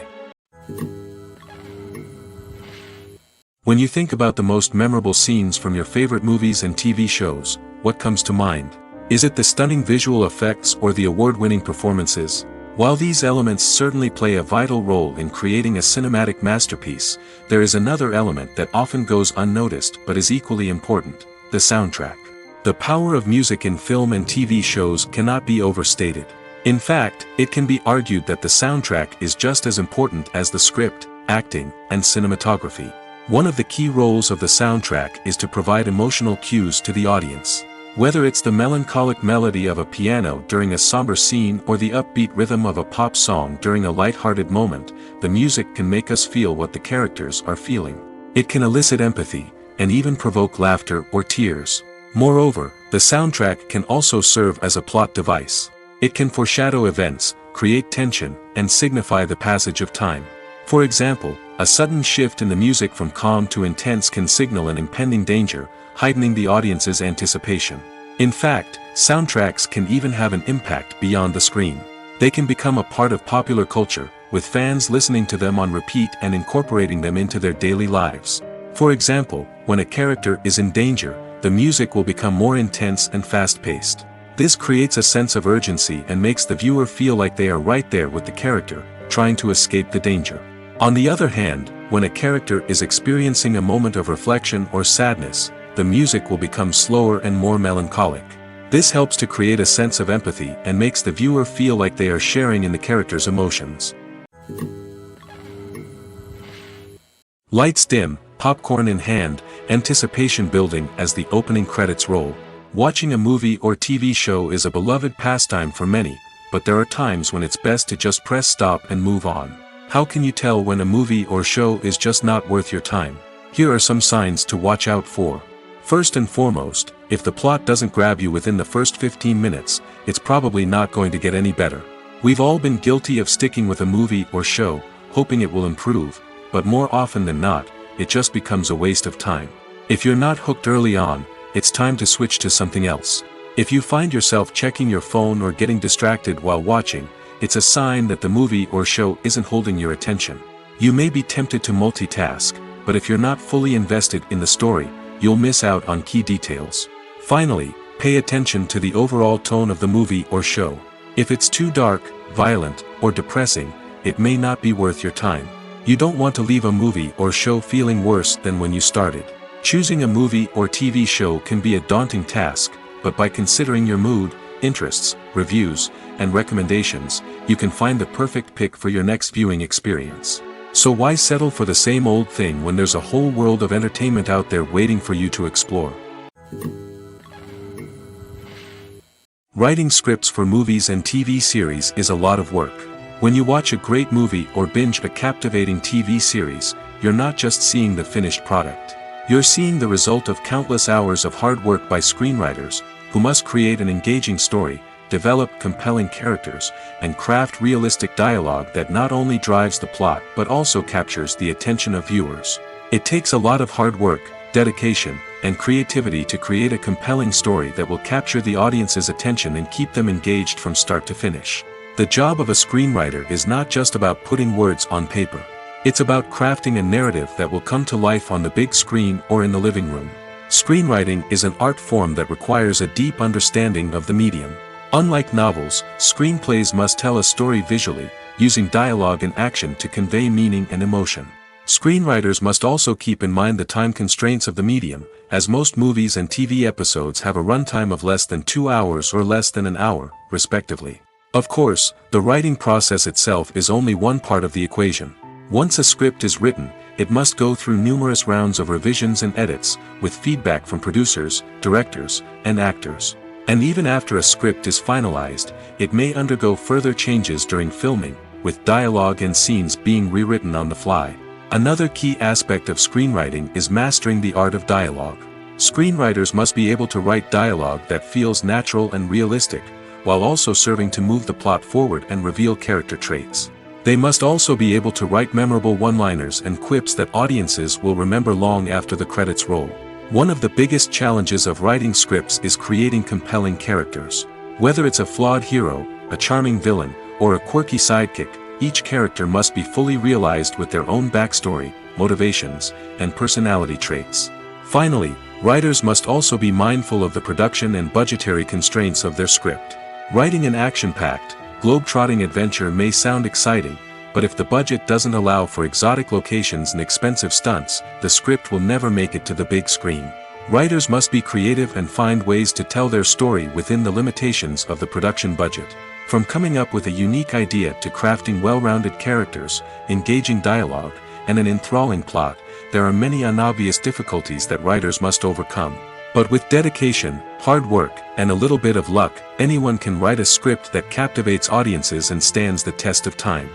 When you think about the most memorable scenes from your favorite movies and TV shows, what comes to mind? Is it the stunning visual effects or the award-winning performances? While these elements certainly play a vital role in creating a cinematic masterpiece, there is another element that often goes unnoticed but is equally important: the soundtrack. The power of music in film and TV shows cannot be overstated. In fact, it can be argued that the soundtrack is just as important as the script, acting, and cinematography. One of the key roles of the soundtrack is to provide emotional cues to the audience. Whether it's the melancholic melody of a piano during a somber scene or the upbeat rhythm of a pop song during a light-hearted moment, the music can make us feel what the characters are feeling. It can elicit empathy, and even provoke laughter or tears. Moreover, the soundtrack can also serve as a plot device. It can foreshadow events, create tension, and signify the passage of time. For example, a sudden shift in the music from calm to intense can signal an impending danger, heightening the audience's anticipation. In fact, soundtracks can even have an impact beyond the screen. They can become a part of popular culture, with fans listening to them on repeat and incorporating them into their daily lives. For example, when a character is in danger, the music will become more intense and fast-paced. This creates a sense of urgency and makes the viewer feel like they are right there with the character, trying to escape the danger. On the other hand, when a character is experiencing a moment of reflection or sadness, the music will become slower and more melancholic. This helps to create a sense of empathy and makes the viewer feel like they are sharing in the character's emotions. Lights dim, popcorn in hand, anticipation building as the opening credits roll. Watching a movie or TV show is a beloved pastime for many, but there are times when it's best to just press stop and move on. How can you tell when a movie or show is just not worth your time? Here are some signs to watch out for. First and foremost, if the plot doesn't grab you within the first 15 minutes, it's probably not going to get any better. We've all been guilty of sticking with a movie or show, hoping it will improve, but more often than not, it just becomes a waste of time. If you're not hooked early on, it's time to switch to something else. If you find yourself checking your phone or getting distracted while watching, it's a sign that the movie or show isn't holding your attention. You may be tempted to multitask, but if you're not fully invested in the story, you'll miss out on key details. Finally, pay attention to the overall tone of the movie or show. If it's too dark, violent, or depressing, it may not be worth your time. You don't want to leave a movie or show feeling worse than when you started. Choosing a movie or TV show can be a daunting task, but by considering your mood, interests, reviews, and recommendations, you can find the perfect pick for your next viewing experience. So why settle for the same old thing when there's a whole world of entertainment out there waiting for you to explore? Writing scripts for movies and TV series is a lot of work. When you watch a great movie or binge a captivating TV series, you're not just seeing the finished product. You're seeing the result of countless hours of hard work by screenwriters, who must create an engaging story, develop compelling characters, and craft realistic dialogue that not only drives the plot but also captures the attention of viewers. It takes a lot of hard work, dedication, and creativity to create a compelling story that will capture the audience's attention and keep them engaged from start to finish. The job of a screenwriter is not just about putting words on paper. It's about crafting a narrative that will come to life on the big screen or in the living room. Screenwriting is an art form that requires a deep understanding of the medium. Unlike novels, screenplays must tell a story visually, using dialogue and action to convey meaning and emotion. Screenwriters must also keep in mind the time constraints of the medium, as most movies and TV episodes have a runtime of less than 2 hours or less than an hour, respectively. Of course, the writing process itself is only one part of the equation. Once a script is written, it must go through numerous rounds of revisions and edits, with feedback from producers, directors, and actors. And even after a script is finalized, it may undergo further changes during filming, with dialogue and scenes being rewritten on the fly. Another key aspect of screenwriting is mastering the art of dialogue. Screenwriters must be able to write dialogue that feels natural and realistic, while also serving to move the plot forward and reveal character traits. They must also be able to write memorable one-liners and quips that audiences will remember long after the credits roll. One of the biggest challenges of writing scripts is creating compelling characters. Whether it's a flawed hero, a charming villain, or a quirky sidekick, each character must be fully realized with their own backstory, motivations, and personality traits. Finally, writers must also be mindful of the production and budgetary constraints of their script. Writing an action-packed, globe-trotting adventure may sound exciting, but if the budget doesn't allow for exotic locations and expensive stunts, the script will never make it to the big screen. Writers must be creative and find ways to tell their story within the limitations of the production budget. From coming up with a unique idea to crafting well-rounded characters, engaging dialogue, and an enthralling plot, there are many unobvious difficulties that writers must overcome. But with dedication, hard work, and a little bit of luck, anyone can write a script that captivates audiences and stands the test of time.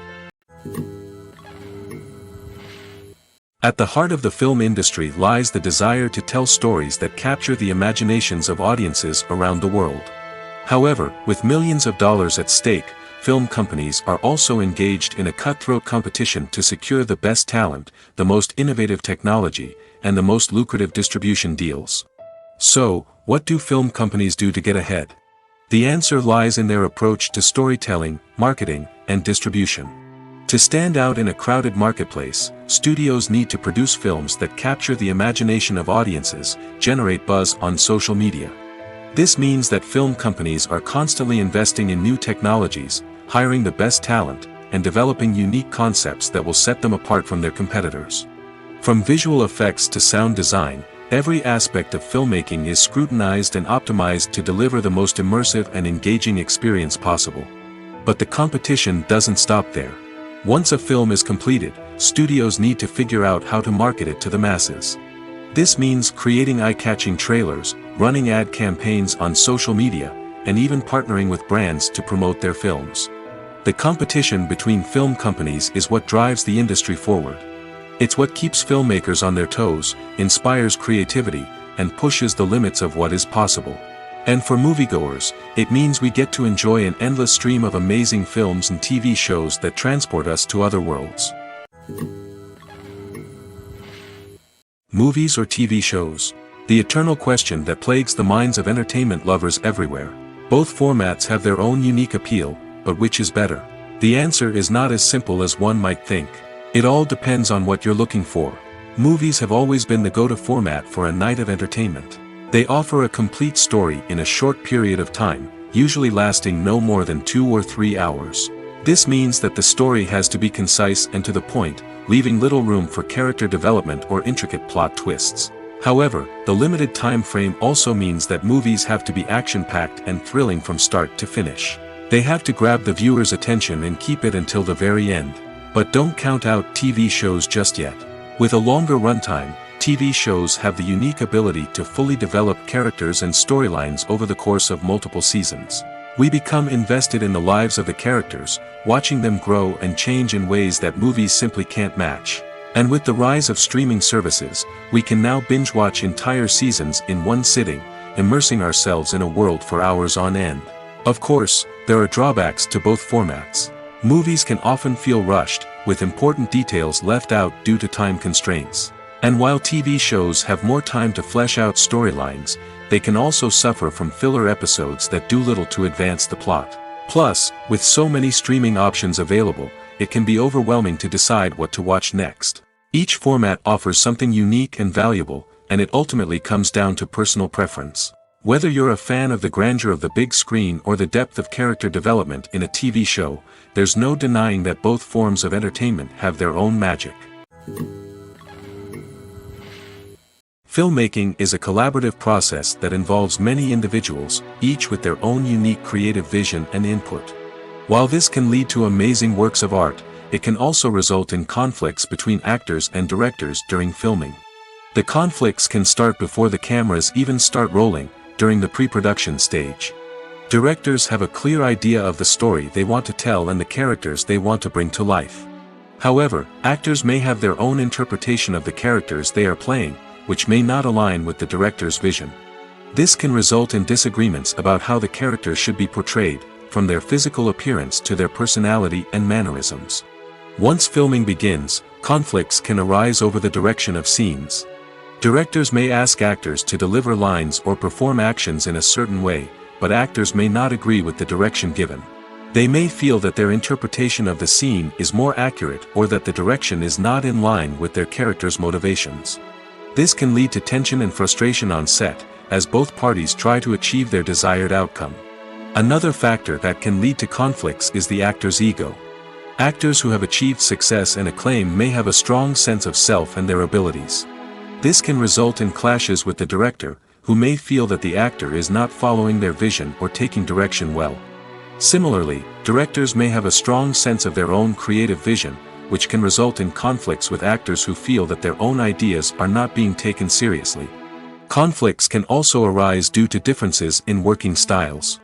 At the heart of the film industry lies the desire to tell stories that capture the imaginations of audiences around the world. However, with millions of dollars at stake, film companies are also engaged in a cutthroat competition to secure the best talent, the most innovative technology, and the most lucrative distribution deals. So, what do film companies do to get ahead? The answer lies in their approach to storytelling, marketing, and distribution. To stand out in a crowded marketplace, studios need to produce films that capture the imagination of audiences, generate buzz on social media. This means that film companies are constantly investing in new technologies, hiring the best talent, and developing unique concepts that will set them apart from their competitors. From visual effects to sound design, every aspect of filmmaking is scrutinized and optimized to deliver the most immersive and engaging experience possible. But the competition doesn't stop there. Once a film is completed, studios need to figure out how to market it to the masses. This means creating eye-catching trailers, running ad campaigns on social media, and even partnering with brands to promote their films. The competition between film companies is what drives the industry forward. It's what keeps filmmakers on their toes, inspires creativity, and pushes the limits of what is possible. And for moviegoers, it means we get to enjoy an endless stream of amazing films and TV shows that transport us to other worlds. Movies or TV shows? The eternal question that plagues the minds of entertainment lovers everywhere. Both formats have their own unique appeal, but which is better? The answer is not as simple as one might think. It all depends on what you're looking for. Movies have always been the go-to format for a night of entertainment. They offer a complete story in a short period of time, usually lasting no more than 2 or 3 hours. This means that the story has to be concise and to the point, leaving little room for character development or intricate plot twists. However, the limited time frame also means that movies have to be action-packed and thrilling from start to finish. They have to grab the viewer's attention and keep it until the very end. But don't count out TV shows just yet. With a longer runtime, TV shows have the unique ability to fully develop characters and storylines over the course of multiple seasons. We become invested in the lives of the characters, watching them grow and change in ways that movies simply can't match. And with the rise of streaming services, we can now binge-watch entire seasons in one sitting, immersing ourselves in a world for hours on end. Of course, there are drawbacks to both formats. Movies can often feel rushed, with important details left out due to time constraints. And while TV shows have more time to flesh out storylines, they can also suffer from filler episodes that do little to advance the plot. Plus, with so many streaming options available, it can be overwhelming to decide what to watch next. Each format offers something unique and valuable, and it ultimately comes down to personal preference. Whether you're a fan of the grandeur of the big screen or the depth of character development in a TV show, there's no denying that both forms of entertainment have their own magic. Filmmaking is a collaborative process that involves many individuals, each with their own unique creative vision and input. While this can lead to amazing works of art, it can also result in conflicts between actors and directors during filming. The conflicts can start before the cameras even start rolling, during the pre-production stage. Directors have a clear idea of the story they want to tell and the characters they want to bring to life. However, actors may have their own interpretation of the characters they are playing, which may not align with the director's vision. This can result in disagreements about how the characters should be portrayed, from their physical appearance to their personality and mannerisms. Once filming begins, conflicts can arise over the direction of scenes. Directors may ask actors to deliver lines or perform actions in a certain way, but actors may not agree with the direction given. They may feel that their interpretation of the scene is more accurate or that the direction is not in line with their character's motivations. This can lead to tension and frustration on set, as both parties try to achieve their desired outcome. Another factor that can lead to conflicts is the actor's ego. Actors who have achieved success and acclaim may have a strong sense of self and their abilities. This can result in clashes with the director, who may feel that the actor is not following their vision or taking direction well. Similarly, directors may have a strong sense of their own creative vision, which can result in conflicts with actors who feel that their own ideas are not being taken seriously. Conflicts can also arise due to differences in working styles.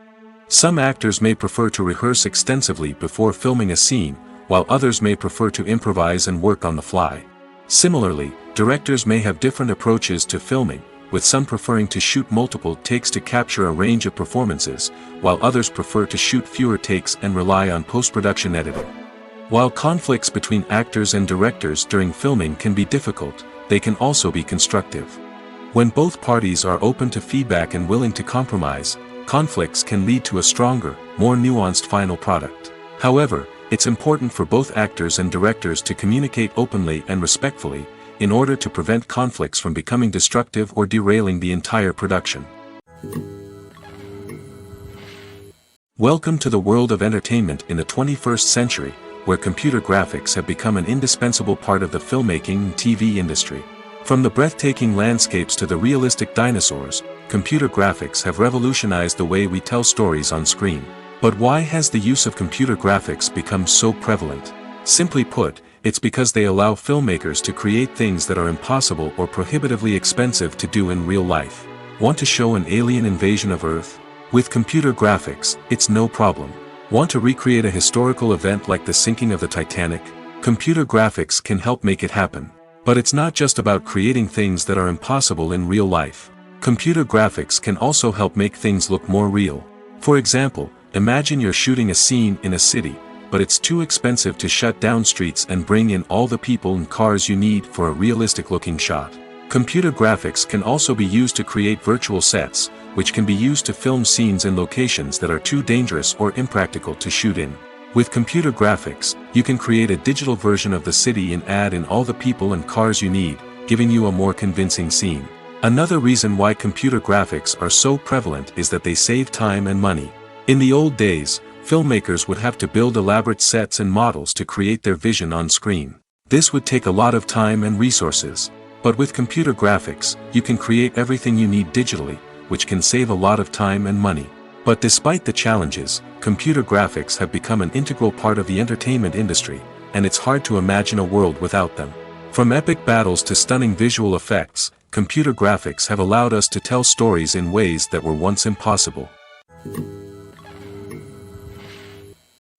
Some actors may prefer to rehearse extensively before filming a scene, while others may prefer to improvise and work on the fly. Similarly, directors may have different approaches to filming, with some preferring to shoot multiple takes to capture a range of performances, while others prefer to shoot fewer takes and rely on post-production editing. While conflicts between actors and directors during filming can be difficult, they can also be constructive. When both parties are open to feedback and willing to compromise, conflicts can lead to a stronger, more nuanced final product. However, it's important for both actors and directors to communicate openly and respectfully, in order to prevent conflicts from becoming destructive or derailing the entire production. Welcome to the world of entertainment in the 21st century, where computer graphics have become an indispensable part of the filmmaking and TV industry. From the breathtaking landscapes to the realistic dinosaurs, computer graphics have revolutionized the way we tell stories on screen. But why has the use of computer graphics become so prevalent? Simply put, it's because they allow filmmakers to create things that are impossible or prohibitively expensive to do in real life. Want to show an alien invasion of Earth? With computer graphics, it's no problem. Want to recreate a historical event like the sinking of the Titanic? Computer graphics can help make it happen. But it's not just about creating things that are impossible in real life. Computer graphics can also help make things look more real. For example, imagine you're shooting a scene in a city, but it's too expensive to shut down streets and bring in all the people and cars you need for a realistic-looking shot. Computer graphics can also be used to create virtual sets, which can be used to film scenes in locations that are too dangerous or impractical to shoot in. With computer graphics, you can create a digital version of the city and add in all the people and cars you need, giving you a more convincing scene. Another reason why computer graphics are so prevalent is that they save time and money. In the old days, filmmakers would have to build elaborate sets and models to create their vision on screen. This would take a lot of time and resources. But with computer graphics, you can create everything you need digitally, which can save a lot of time and money. But despite the challenges, computer graphics have become an integral part of the entertainment industry, and it's hard to imagine a world without them. From epic battles to stunning visual effects, computer graphics have allowed us to tell stories in ways that were once impossible.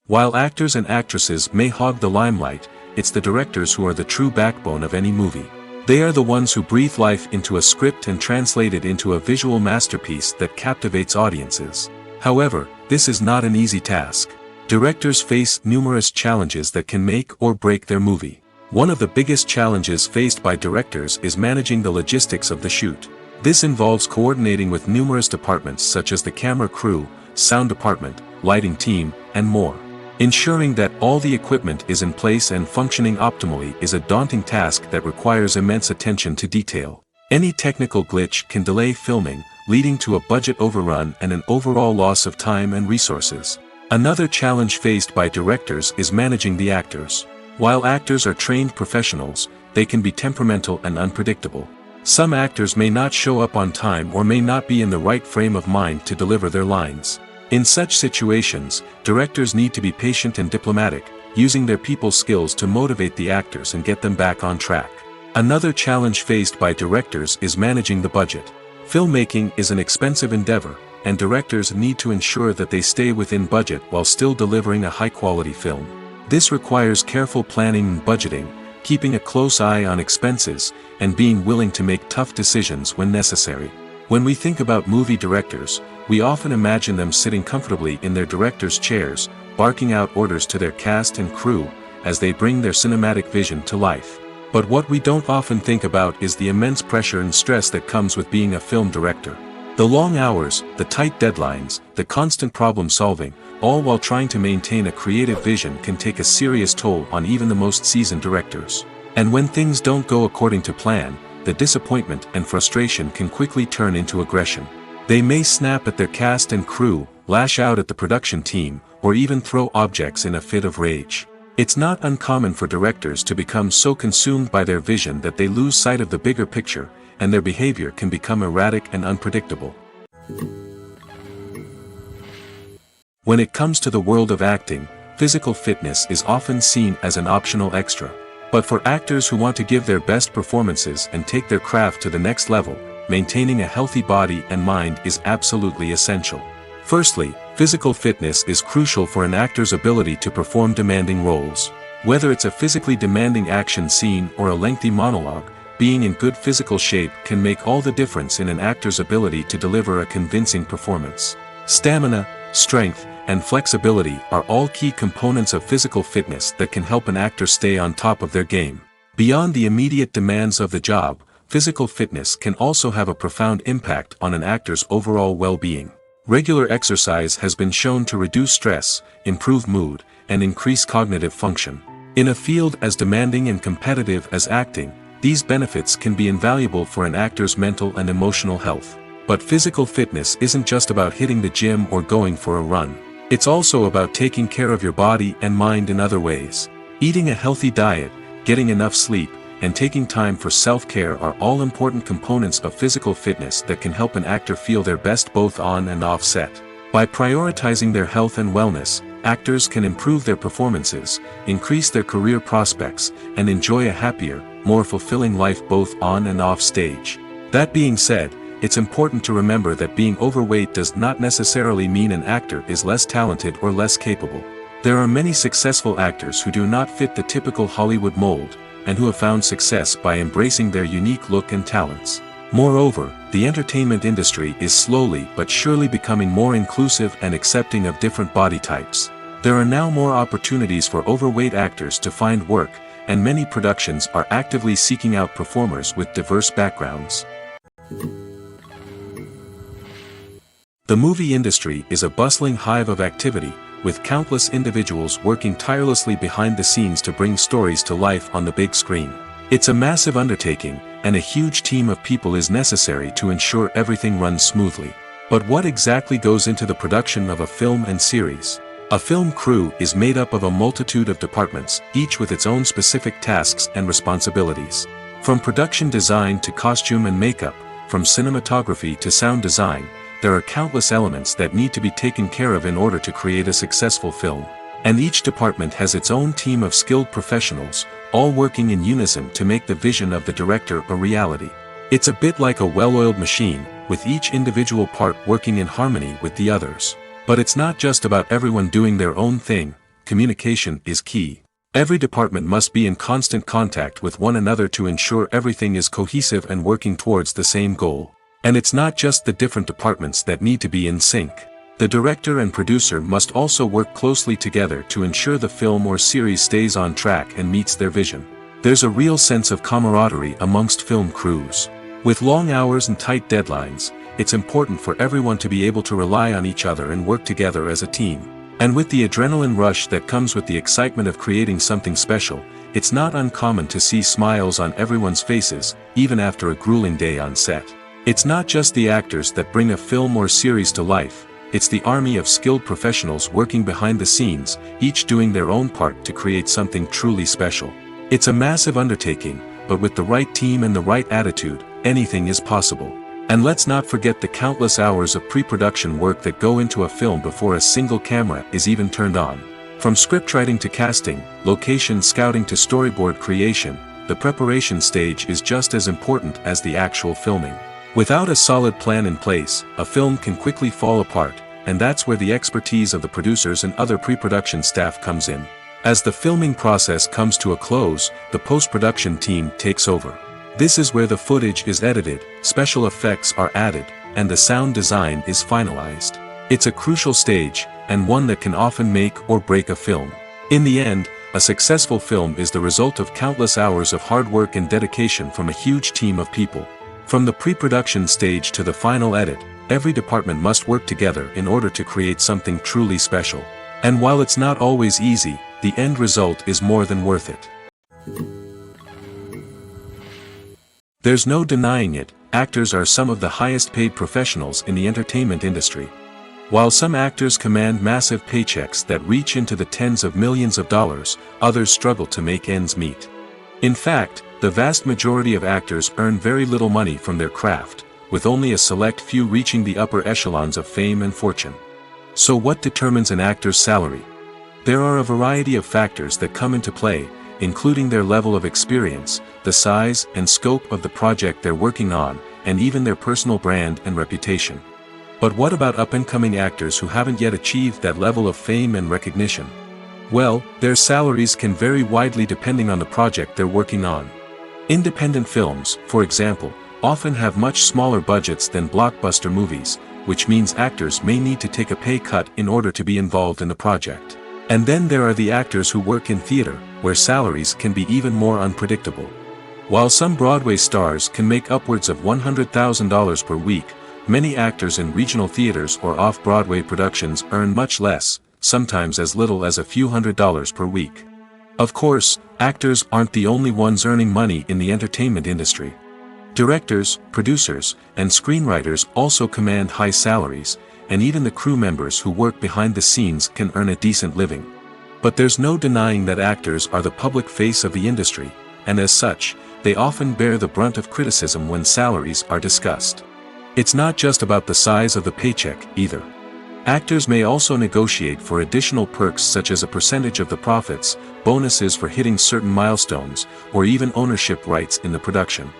While actors and actresses may hog the limelight, it's the directors who are the true backbone of any movie. They are the ones who breathe life into a script and translate it into a visual masterpiece that captivates audiences. However, this is not an easy task. Directors face numerous challenges that can make or break their movie. One of the biggest challenges faced by directors is managing the logistics of the shoot. This involves coordinating with numerous departments such as the camera crew, sound department, lighting team, and more. Ensuring that all the equipment is in place and functioning optimally is a daunting task that requires immense attention to detail. Any technical glitch can delay filming, leading to a budget overrun and an overall loss of time and resources. Another challenge faced by directors is managing the actors. While actors are trained professionals, they can be temperamental and unpredictable. Some actors may not show up on time or may not be in the right frame of mind to deliver their lines. In such situations, directors need to be patient and diplomatic, using their people skills to motivate the actors and get them back on track. Another challenge faced by directors is managing the budget. Filmmaking is an expensive endeavor, and directors need to ensure that they stay within budget while still delivering a high-quality film. This requires careful planning and budgeting, keeping a close eye on expenses, and being willing to make tough decisions when necessary. When we think about movie directors, we often imagine them sitting comfortably in their director's chairs, barking out orders to their cast and crew, as they bring their cinematic vision to life. But what we don't often think about is the immense pressure and stress that comes with being a film director. The long hours, the tight deadlines, the constant problem solving, all while trying to maintain a creative vision can take a serious toll on even the most seasoned directors. And when things don't go according to plan, the disappointment and frustration can quickly turn into aggression. They may snap at their cast and crew, lash out at the production team, or even throw objects in a fit of rage. It's not uncommon for directors to become so consumed by their vision that they lose sight of the bigger picture, and their behavior can become erratic and unpredictable. When it comes to the world of acting, physical fitness is often seen as an optional extra. But for actors who want to give their best performances and take their craft to the next level, maintaining a healthy body and mind is absolutely essential. Firstly, physical fitness is crucial for an actor's ability to perform demanding roles. Whether it's a physically demanding action scene or a lengthy monologue, being in good physical shape can make all the difference in an actor's ability to deliver a convincing performance. Stamina, strength, and flexibility are all key components of physical fitness that can help an actor stay on top of their game. Beyond the immediate demands of the job, physical fitness can also have a profound impact on an actor's overall well-being. Regular exercise has been shown to reduce stress, improve mood, and increase cognitive function. In a field as demanding and competitive as acting, these benefits can be invaluable for an actor's mental and emotional health. But physical fitness isn't just about hitting the gym or going for a run. It's also about taking care of your body and mind in other ways. Eating a healthy diet, getting enough sleep, and taking time for self-care are all important components of physical fitness that can help an actor feel their best both on and off set. By prioritizing their health and wellness, actors can improve their performances, increase their career prospects, and enjoy a happier, more fulfilling life both on and off stage. That being said, it's important to remember that being overweight does not necessarily mean an actor is less talented or less capable. There are many successful actors who do not fit the typical Hollywood mold, and who have found success by embracing their unique look and talents. Moreover, the entertainment industry is slowly but surely becoming more inclusive and accepting of different body types. There are now more opportunities for overweight actors to find work, and many productions are actively seeking out performers with diverse backgrounds. The movie industry is a bustling hive of activity, with countless individuals working tirelessly behind the scenes to bring stories to life on the big screen. It's a massive undertaking, and a huge team of people is necessary to ensure everything runs smoothly. But what exactly goes into the production of a film and series? A film crew is made up of a multitude of departments, each with its own specific tasks and responsibilities. From production design to costume and makeup, from cinematography to sound design, there are countless elements that need to be taken care of in order to create a successful film. And each department has its own team of skilled professionals, all working in unison to make the vision of the director a reality. It's a bit like a well-oiled machine, with each individual part working in harmony with the others. But it's not just about everyone doing their own thing. Communication is key. Every department must be in constant contact with one another to ensure everything is cohesive and working towards the same goal. And it's not just the different departments that need to be in sync. The director and producer must also work closely together to ensure the film or series stays on track and meets their vision. There's a real sense of camaraderie amongst film crews. With long hours and tight deadlines, it's important for everyone to be able to rely on each other and work together as a team. And with the adrenaline rush that comes with the excitement of creating something special, it's not uncommon to see smiles on everyone's faces, even after a grueling day on set. It's not just the actors that bring a film or series to life, it's the army of skilled professionals working behind the scenes, each doing their own part to create something truly special. It's a massive undertaking, but with the right team and the right attitude, anything is possible. And let's not forget the countless hours of pre-production work that go into a film before a single camera is even turned on. From scriptwriting to casting, location scouting to storyboard creation, the preparation stage is just as important as the actual filming. Without a solid plan in place, a film can quickly fall apart, and that's where the expertise of the producers and other pre-production staff comes in. As the filming process comes to a close, the post-production team takes over. This is where the footage is edited, special effects are added, and the sound design is finalized. It's a crucial stage, and one that can often make or break a film. In the end, a successful film is the result of countless hours of hard work and dedication from a huge team of people. From the pre-production stage to the final edit, every department must work together in order to create something truly special. And while it's not always easy, the end result is more than worth it. There's no denying it, actors are some of the highest paid professionals in the entertainment industry. While some actors command massive paychecks that reach into the tens of millions of dollars, others struggle to make ends meet. In fact, the vast majority of actors earn very little money from their craft, with only a select few reaching the upper echelons of fame and fortune. So what determines an actor's salary? There are a variety of factors that come into play, including their level of experience, the size and scope of the project they're working on, and even their personal brand and reputation. But what about up-and-coming actors who haven't yet achieved that level of fame and recognition? Well, their salaries can vary widely depending on the project they're working on. Independent films, for example, often have much smaller budgets than blockbuster movies, which means actors may need to take a pay cut in order to be involved in the project. And then there are the actors who work in theater, where salaries can be even more unpredictable. While some Broadway stars can make upwards of $100,000 per week, many actors in regional theaters or off-Broadway productions earn much less, sometimes as little as a few $100s per week. Of course, actors aren't the only ones earning money in the entertainment industry. Directors, producers, and screenwriters also command high salaries, and even the crew members who work behind the scenes can earn a decent living. But there's no denying that actors are the public face of the industry, and as such, they often bear the brunt of criticism when salaries are discussed. It's not just about the size of the paycheck, either. Actors may also negotiate for additional perks such as a percentage of the profits, bonuses for hitting certain milestones, or even ownership rights in the production.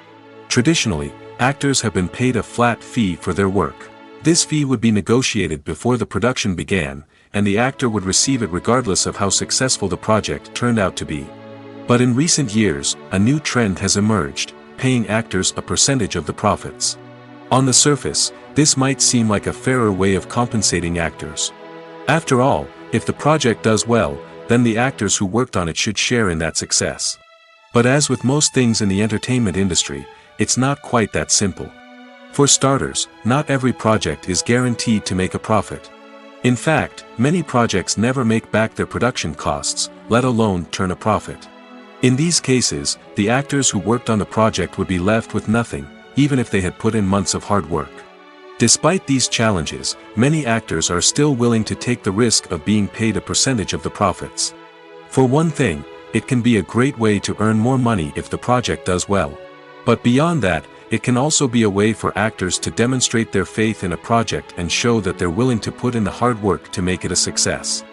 Traditionally, actors have been paid a flat fee for their work. This fee would be negotiated before the production began, and the actor would receive it regardless of how successful the project turned out to be. But in recent years, a new trend has emerged, paying actors a percentage of the profits. On the surface, this might seem like a fairer way of compensating actors. After all, if the project does well, then the actors who worked on it should share in that success. But as with most things in the entertainment industry, it's not quite that simple. For starters, not every project is guaranteed to make a profit. In fact, many projects never make back their production costs, let alone turn a profit. In these cases, the actors who worked on the project would be left with nothing, even if they had put in months of hard work. Despite these challenges, many actors are still willing to take the risk of being paid a percentage of the profits. For one thing, it can be a great way to earn more money if the project does well. But beyond that, it can also be a way for actors to demonstrate their faith in a project and show that they're willing to put in the hard work to make it a success.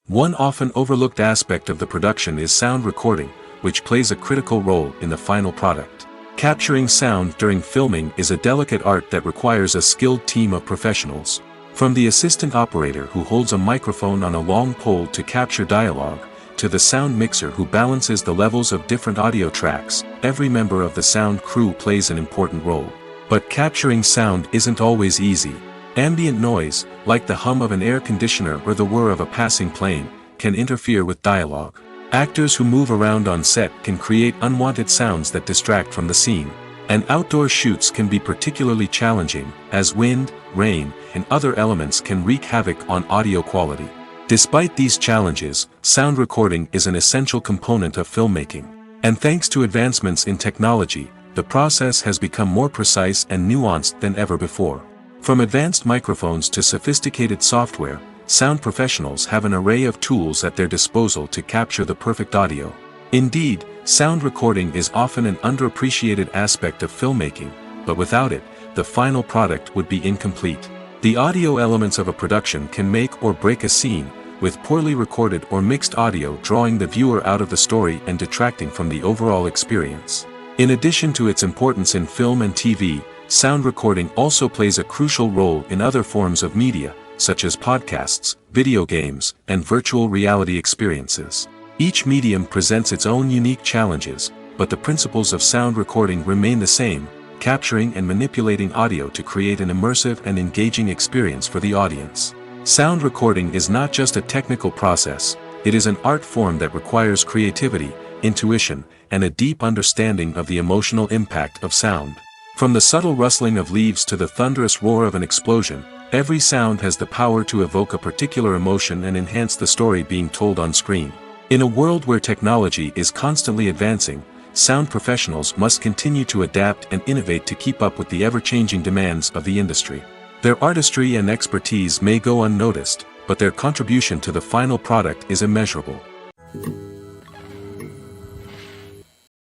One often overlooked aspect of the production is sound recording, which plays a critical role in the final product. Capturing sound during filming is a delicate art that requires a skilled team of professionals. From the assistant operator who holds a microphone on a long pole to capture dialogue, to the sound mixer who balances the levels of different audio tracks, every member of the sound crew plays an important role. But capturing sound isn't always easy. Ambient noise, like the hum of an air conditioner or the whir of a passing plane, can interfere with dialogue. Actors who move around on set can create unwanted sounds that distract from the scene. And outdoor shoots can be particularly challenging, as wind, rain, and other elements can wreak havoc on audio quality. Despite these challenges, sound recording is an essential component of filmmaking. And thanks to advancements in technology, the process has become more precise and nuanced than ever before. From advanced microphones to sophisticated software, sound professionals have an array of tools at their disposal to capture the perfect audio. Indeed, sound recording is often an underappreciated aspect of filmmaking, but without it, the final product would be incomplete. The audio elements of a production can make or break a scene, with poorly recorded or mixed audio drawing the viewer out of the story and detracting from the overall experience. In addition to its importance in film and TV, sound recording also plays a crucial role in other forms of media, such as podcasts, video games, and virtual reality experiences. Each medium presents its own unique challenges, but the principles of sound recording remain the same, capturing and manipulating audio to create an immersive and engaging experience for the audience. Sound recording is not just a technical process, it is an art form that requires creativity, intuition, and a deep understanding of the emotional impact of sound. From the subtle rustling of leaves to the thunderous roar of an explosion, every sound has the power to evoke a particular emotion and enhance the story being told on screen. In a world where technology is constantly advancing, sound professionals must continue to adapt and innovate to keep up with the ever-changing demands of the industry. Their artistry and expertise may go unnoticed, but their contribution to the final product is immeasurable.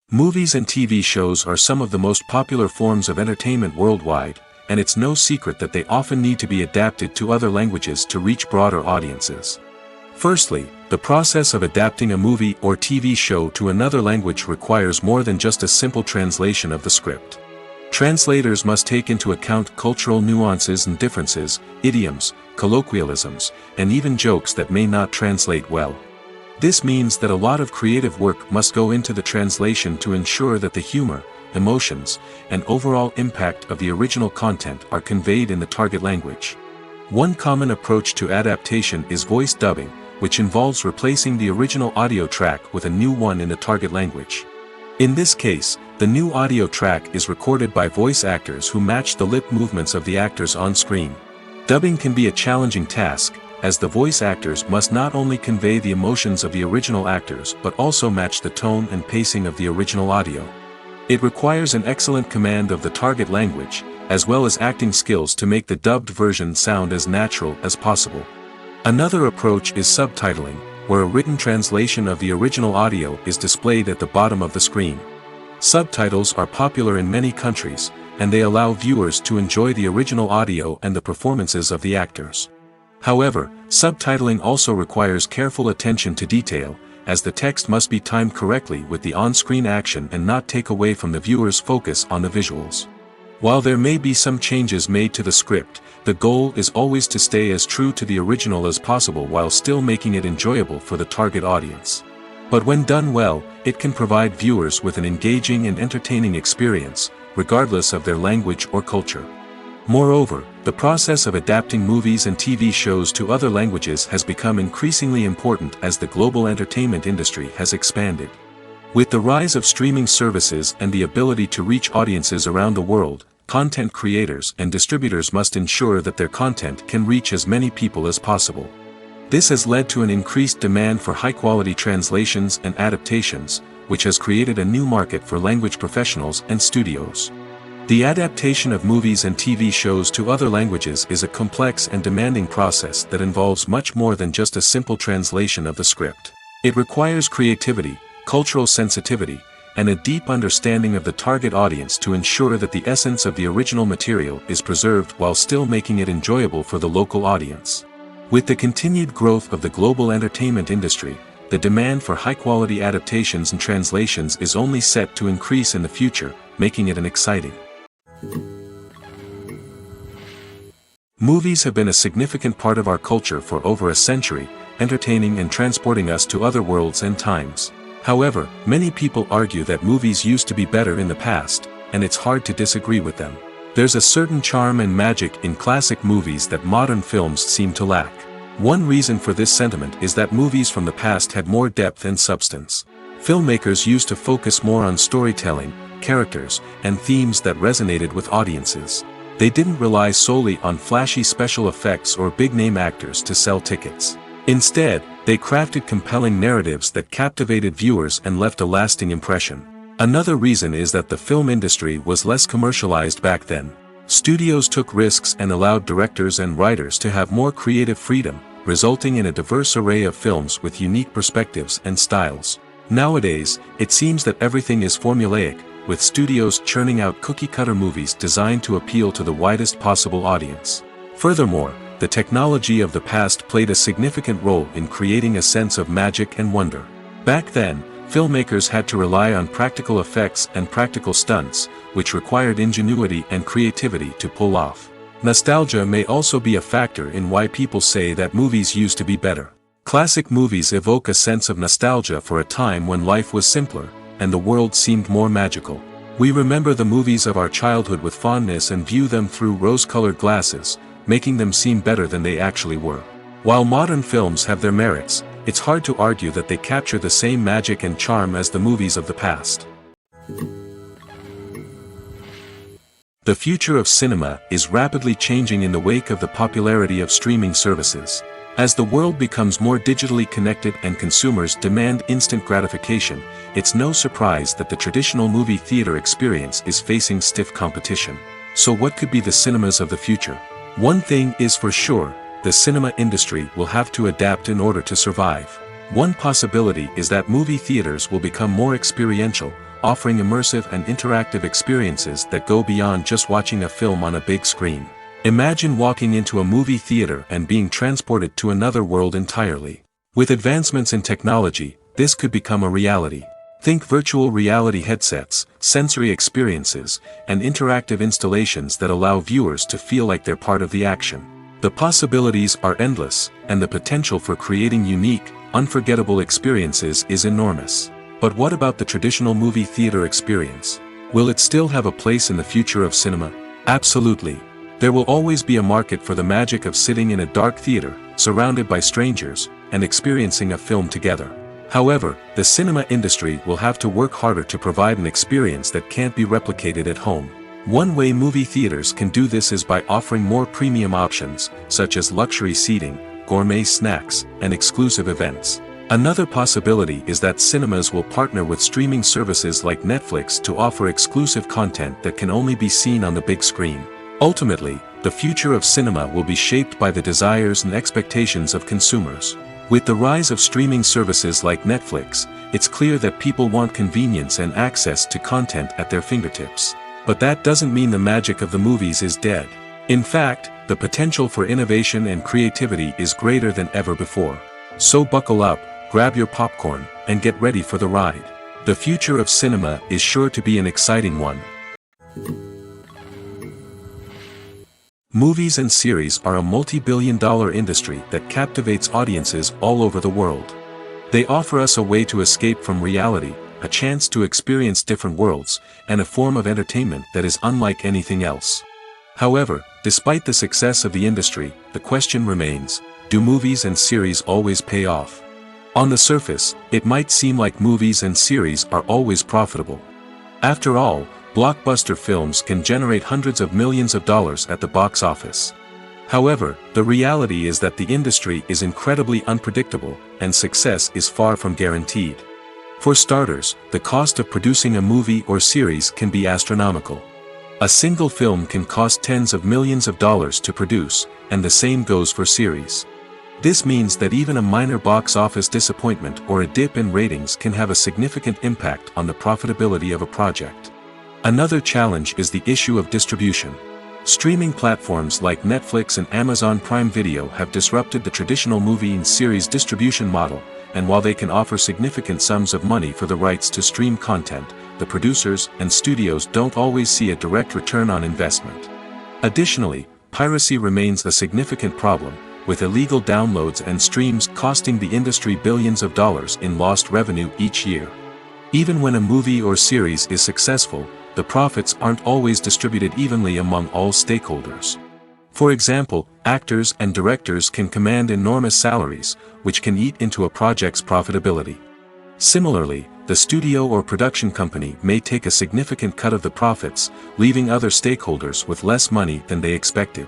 Movies and TV shows are some of the most popular forms of entertainment worldwide, and it's no secret that they often need to be adapted to other languages to reach broader audiences. Firstly, the process of adapting a movie or TV show to another language requires more than just a simple translation of the script. Translators must take into account cultural nuances and differences, idioms, colloquialisms, and even jokes that may not translate well. This means that a lot of creative work must go into the translation to ensure that the humor, emotions, and overall impact of the original content are conveyed in the target language. One common approach to adaptation is voice dubbing, which involves replacing the original audio track with a new one in the target language. In this case, the new audio track is recorded by voice actors who match the lip movements of the actors on screen. Dubbing can be a challenging task, as the voice actors must not only convey the emotions of the original actors but also match the tone and pacing of the original audio. It requires an excellent command of the target language, as well as acting skills to make the dubbed version sound as natural as possible. Another approach is subtitling, where a written translation of the original audio is displayed at the bottom of the screen. Subtitles are popular in many countries, and they allow viewers to enjoy the original audio and the performances of the actors. However, subtitling also requires careful attention to detail, as the text must be timed correctly with the on-screen action and not take away from the viewer's focus on the visuals. While there may be some changes made to the script, the goal is always to stay as true to the original as possible while still making it enjoyable for the target audience. But when done well, it can provide viewers with an engaging and entertaining experience, regardless of their language or culture. Moreover, the process of adapting movies and TV shows to other languages has become increasingly important as the global entertainment industry has expanded. With the rise of streaming services and the ability to reach audiences around the world, content creators and distributors must ensure that their content can reach as many people as possible. This has led to an increased demand for high-quality translations and adaptations, which has created a new market for language professionals and studios. The adaptation of movies and TV shows to other languages is a complex and demanding process that involves much more than just a simple translation of the script. It requires creativity, cultural sensitivity, and a deep understanding of the target audience to ensure that the essence of the original material is preserved while still making it enjoyable for the local audience. With the continued growth of the global entertainment industry, the demand for high-quality adaptations and translations is only set to increase in the future, making it an exciting. Movies have been a significant part of our culture for over a century, entertaining and transporting us to other worlds and times. However, many people argue that movies used to be better in the past, and it's hard to disagree with them. There's a certain charm and magic in classic movies that modern films seem to lack. One reason for this sentiment is that movies from the past had more depth and substance. Filmmakers used to focus more on storytelling, characters, and themes that resonated with audiences. They didn't rely solely on flashy special effects or big-name actors to sell tickets. Instead, they crafted compelling narratives that captivated viewers and left a lasting impression. Another reason is that the film industry was less commercialized back then. Studios took risks and allowed directors and writers to have more creative freedom, resulting in a diverse array of films with unique perspectives and styles. Nowadays, it seems that everything is formulaic, with studios churning out cookie-cutter movies designed to appeal to the widest possible audience. Furthermore, the technology of the past played a significant role in creating a sense of magic and wonder. Back then, filmmakers had to rely on practical effects and practical stunts, which required ingenuity and creativity to pull off. Nostalgia may also be a factor in why people say that movies used to be better. Classic movies evoke a sense of nostalgia for a time when life was simpler, and the world seemed more magical. We remember the movies of our childhood with fondness and view them through rose-colored glasses, making them seem better than they actually were. While modern films have their merits, it's hard to argue that they capture the same magic and charm as the movies of the past. The future of cinema is rapidly changing in the wake of the popularity of streaming services. As the world becomes more digitally connected and consumers demand instant gratification, it's no surprise that the traditional movie theater experience is facing stiff competition. So what could be the cinemas of the future? One thing is for sure, the cinema industry will have to adapt in order to survive. One possibility is that movie theaters will become more experiential, offering immersive and interactive experiences that go beyond just watching a film on a big screen. Imagine walking into a movie theater and being transported to another world entirely. With advancements in technology, this could become a reality. Think virtual reality headsets, sensory experiences, and interactive installations that allow viewers to feel like they're part of the action. The possibilities are endless, and the potential for creating unique, unforgettable experiences is enormous. But what about the traditional movie theater experience? Will it still have a place in the future of cinema? Absolutely. There will always be a market for the magic of sitting in a dark theater, surrounded by strangers, and experiencing a film together. However, the cinema industry will have to work harder to provide an experience that can't be replicated at home. One way movie theaters can do this is by offering more premium options, such as luxury seating, gourmet snacks, and exclusive events. Another possibility is that cinemas will partner with streaming services like Netflix to offer exclusive content that can only be seen on the big screen. Ultimately, the future of cinema will be shaped by the desires and expectations of consumers. With the rise of streaming services like Netflix, it's clear that people want convenience and access to content at their fingertips. But that doesn't mean the magic of the movies is dead. In fact, the potential for innovation and creativity is greater than ever before. So buckle up, grab your popcorn, and get ready for the ride. The future of cinema is sure to be an exciting one. Movies and series are a multi-billion-dollar industry that captivates audiences all over the world. They offer us a way to escape from reality, a chance to experience different worlds, and a form of entertainment that is unlike anything else. However, despite the success of the industry, the question remains, do movies and series always pay off? On the surface, it might seem like movies and series are always profitable. After all, blockbuster films can generate hundreds of millions of dollars at the box office. However, the reality is that the industry is incredibly unpredictable, and success is far from guaranteed. For starters, the cost of producing a movie or series can be astronomical. A single film can cost tens of millions of dollars to produce, and the same goes for series. This means that even a minor box office disappointment or a dip in ratings can have a significant impact on the profitability of a project. Another challenge is the issue of distribution. Streaming platforms like Netflix and Amazon Prime Video have disrupted the traditional movie and series distribution model, and while they can offer significant sums of money for the rights to stream content, the producers and studios don't always see a direct return on investment. Additionally, piracy remains a significant problem, with illegal downloads and streams costing the industry billions of dollars in lost revenue each year. Even when a movie or series is successful, the profits aren't always distributed evenly among all stakeholders. For example, actors and directors can command enormous salaries, which can eat into a project's profitability. Similarly, the studio or production company may take a significant cut of the profits, leaving other stakeholders with less money than they expected.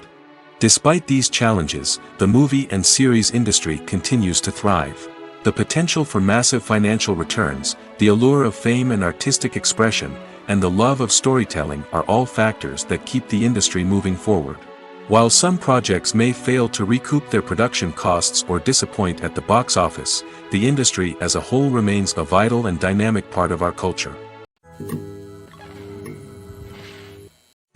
Despite these challenges, the movie and series industry continues to thrive. The potential for massive financial returns, the allure of fame and artistic expression, and the love of storytelling are all factors that keep the industry moving forward. While some projects may fail to recoup their production costs or disappoint at the box office, the industry as a whole remains a vital and dynamic part of our culture.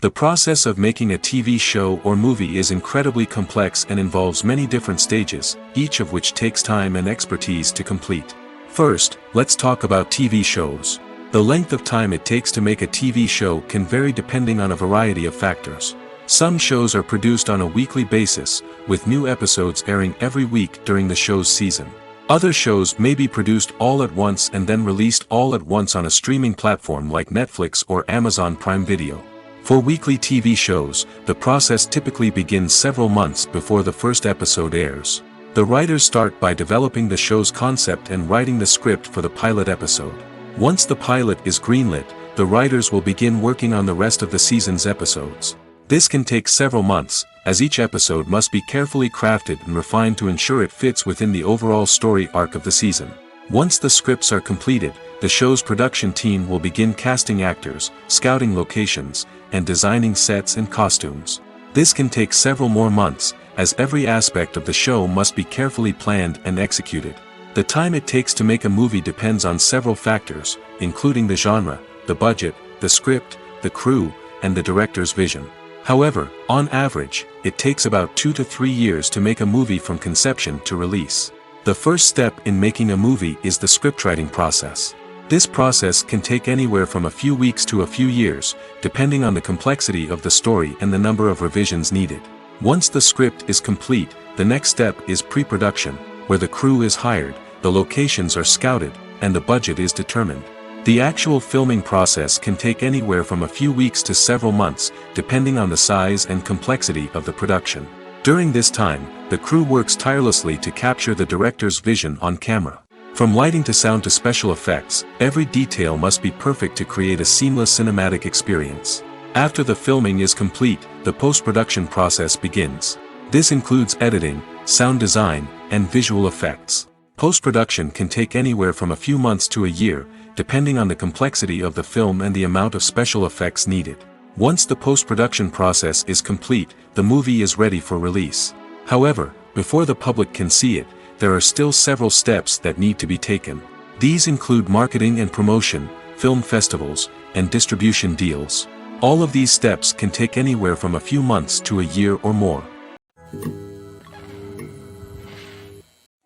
The process of making a TV show or movie is incredibly complex and involves many different stages, each of which takes time and expertise to complete. First, let's talk about TV shows. The length of time it takes to make a TV show can vary depending on a variety of factors. Some shows are produced on a weekly basis, with new episodes airing every week during the show's season. Other shows may be produced all at once and then released all at once on a streaming platform like Netflix or Amazon Prime Video. For weekly TV shows, the process typically begins several months before the first episode airs. The writers start by developing the show's concept and writing the script for the pilot episode. Once the pilot is greenlit, the writers will begin working on the rest of the season's episodes. This can take several months, as each episode must be carefully crafted and refined to ensure it fits within the overall story arc of the season. Once the scripts are completed, the show's production team will begin casting actors, scouting locations, and designing sets and costumes. This can take several more months, as every aspect of the show must be carefully planned and executed. The time it takes to make a movie depends on several factors, including the genre, the budget, the script, the crew, and the director's vision. However, on average, it takes about 2 to 3 years to make a movie from conception to release. The first step in making a movie is the scriptwriting process. This process can take anywhere from a few weeks to a few years, depending on the complexity of the story and the number of revisions needed. Once the script is complete, the next step is pre-production, where the crew is hired, the locations are scouted, and the budget is determined. The actual filming process can take anywhere from a few weeks to several months, depending on the size and complexity of the production. During this time, the crew works tirelessly to capture the director's vision on camera. From lighting to sound to special effects, every detail must be perfect to create a seamless cinematic experience. After the filming is complete, the post-production process begins. This includes editing, sound design, and visual effects. Post-production can take anywhere from a few months to a year, depending on the complexity of the film and the amount of special effects needed. Once the post-production process is complete, the movie is ready for release. However, before the public can see it, there are still several steps that need to be taken. These include marketing and promotion, film festivals, and distribution deals. All of these steps can take anywhere from a few months to a year or more.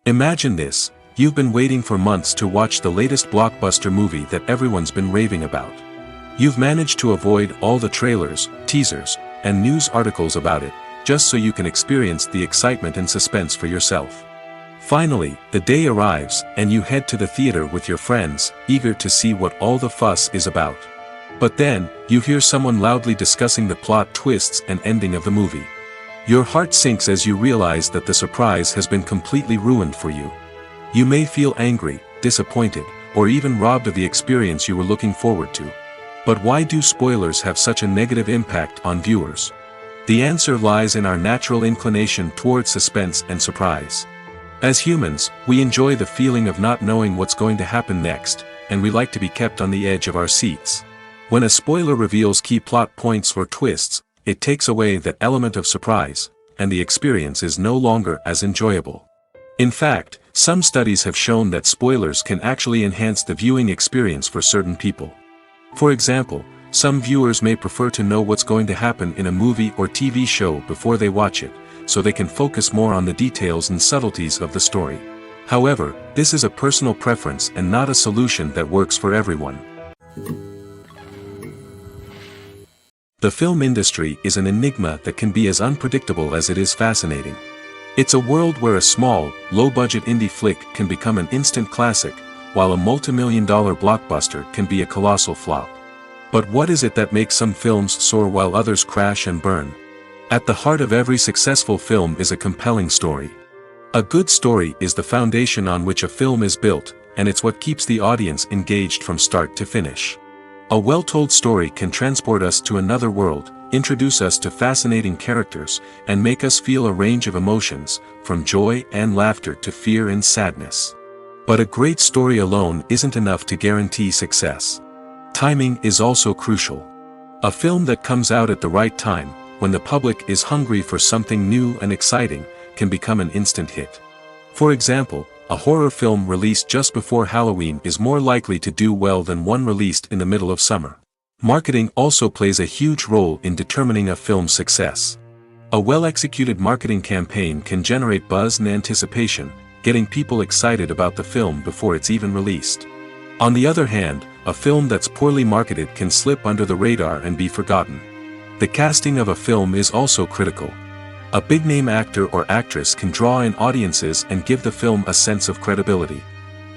Imagine this. You've been waiting for months to watch the latest blockbuster movie that everyone's been raving about. You've managed to avoid all the trailers, teasers, and news articles about it, just so you can experience the excitement and suspense for yourself. Finally, the day arrives, and you head to the theater with your friends, eager to see what all the fuss is about. But then, you hear someone loudly discussing the plot twists and ending of the movie. Your heart sinks as you realize that the surprise has been completely ruined for you. You may feel angry, disappointed, or even robbed of the experience you were looking forward to. But why do spoilers have such a negative impact on viewers? The answer lies in our natural inclination towards suspense and surprise. As humans, we enjoy the feeling of not knowing what's going to happen next, and we like to be kept on the edge of our seats. When a spoiler reveals key plot points or twists, it takes away that element of surprise, and the experience is no longer as enjoyable. In fact, some studies have shown that spoilers can actually enhance the viewing experience for certain people. For example, some viewers may prefer to know what's going to happen in a movie or TV show before they watch it, so they can focus more on the details and subtleties of the story. However, this is a personal preference and not a solution that works for everyone. The film industry is an enigma that can be as unpredictable as it is fascinating. It's a world where a small, low-budget indie flick can become an instant classic, while a multi-million-dollar blockbuster can be a colossal flop. But what is it that makes some films soar while others crash and burn? At the heart of every successful film is a compelling story. A good story is the foundation on which a film is built, and it's what keeps the audience engaged from start to finish. A well-told story can transport us to another world, introduce us to fascinating characters, and make us feel a range of emotions, from joy and laughter to fear and sadness. But a great story alone isn't enough to guarantee success. Timing is also crucial. A film that comes out at the right time, when the public is hungry for something new and exciting, can become an instant hit. For example, a horror film released just before Halloween is more likely to do well than one released in the middle of summer. Marketing also plays a huge role in determining a film's success. A well-executed marketing campaign can generate buzz and anticipation, getting people excited about the film before it's even released. On the other hand, a film that's poorly marketed can slip under the radar and be forgotten. The casting of a film is also critical. A big-name actor or actress can draw in audiences and give the film a sense of credibility.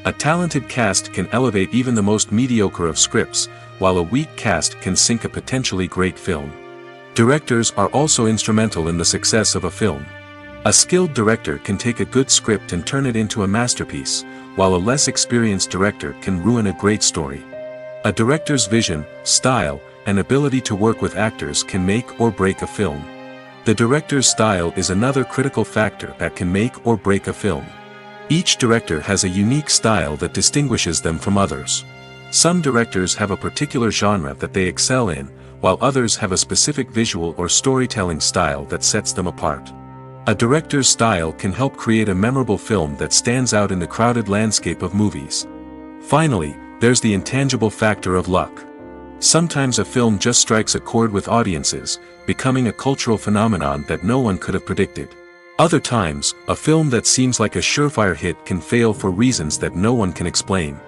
A talented cast can elevate even the most mediocre of scripts, while a weak cast can sink a potentially great film. Directors are also instrumental in the success of a film. A skilled director can take a good script and turn it into a masterpiece, while a less experienced director can ruin a great story. A director's vision, style, and ability to work with actors can make or break a film. The director's style is another critical factor that can make or break a film. Each director has a unique style that distinguishes them from others. Some directors have a particular genre that they excel in, while others have a specific visual or storytelling style that sets them apart. A director's style can help create a memorable film that stands out in the crowded landscape of movies. Finally, there's the intangible factor of luck. Sometimes a film just strikes a chord with audiences, becoming a cultural phenomenon that no one could have predicted. Other times, a film that seems like a surefire hit can fail for reasons that no one can explain.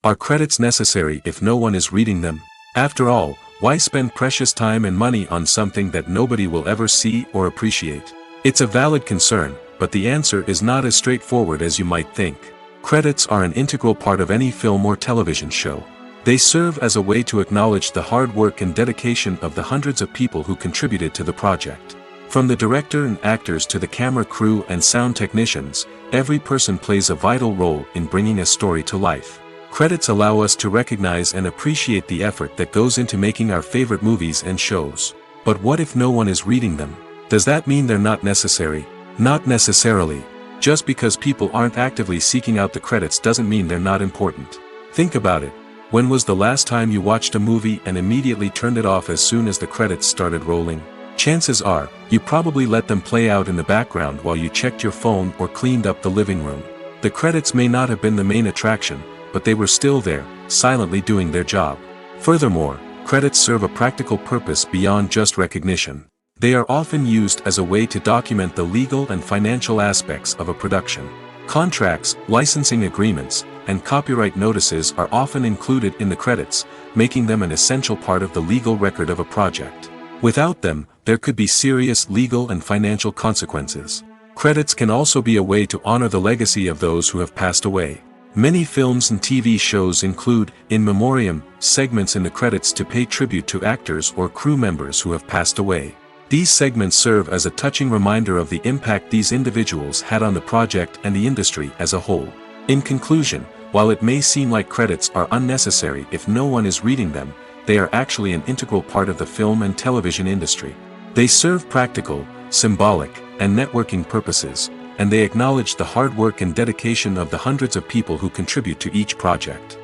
Are credits necessary if no one is reading them? After all, why spend precious time and money on something that nobody will ever see or appreciate? It's a valid concern, but the answer is not as straightforward as you might think. Credits are an integral part of any film or television show. They serve as a way to acknowledge the hard work and dedication of the hundreds of people who contributed to the project. From the director and actors to the camera crew and sound technicians, every person plays a vital role in bringing a story to life. Credits allow us to recognize and appreciate the effort that goes into making our favorite movies and shows. But what if no one is reading them? Does that mean they're not necessary? Not necessarily. Just because people aren't actively seeking out the credits doesn't mean they're not important. Think about it. When was the last time you watched a movie and immediately turned it off as soon as the credits started rolling? Chances are, you probably let them play out in the background while you checked your phone or cleaned up the living room. The credits may not have been the main attraction, but they were still there, silently doing their job. Furthermore, credits serve a practical purpose beyond just recognition. They are often used as a way to document the legal and financial aspects of a production. Contracts, licensing agreements, and copyright notices are often included in the credits, making them an essential part of the legal record of a project. Without them, there could be serious legal and financial consequences. Credits can also be a way to honor the legacy of those who have passed away. Many films and TV shows include, in memoriam, segments in the credits to pay tribute to actors or crew members who have passed away. These segments serve as a touching reminder of the impact these individuals had on the project and the industry as a whole. In conclusion, while it may seem like credits are unnecessary if no one is reading them, they are actually an integral part of the film and television industry. They serve practical, symbolic, and networking purposes, and they acknowledge the hard work and dedication of the hundreds of people who contribute to each project.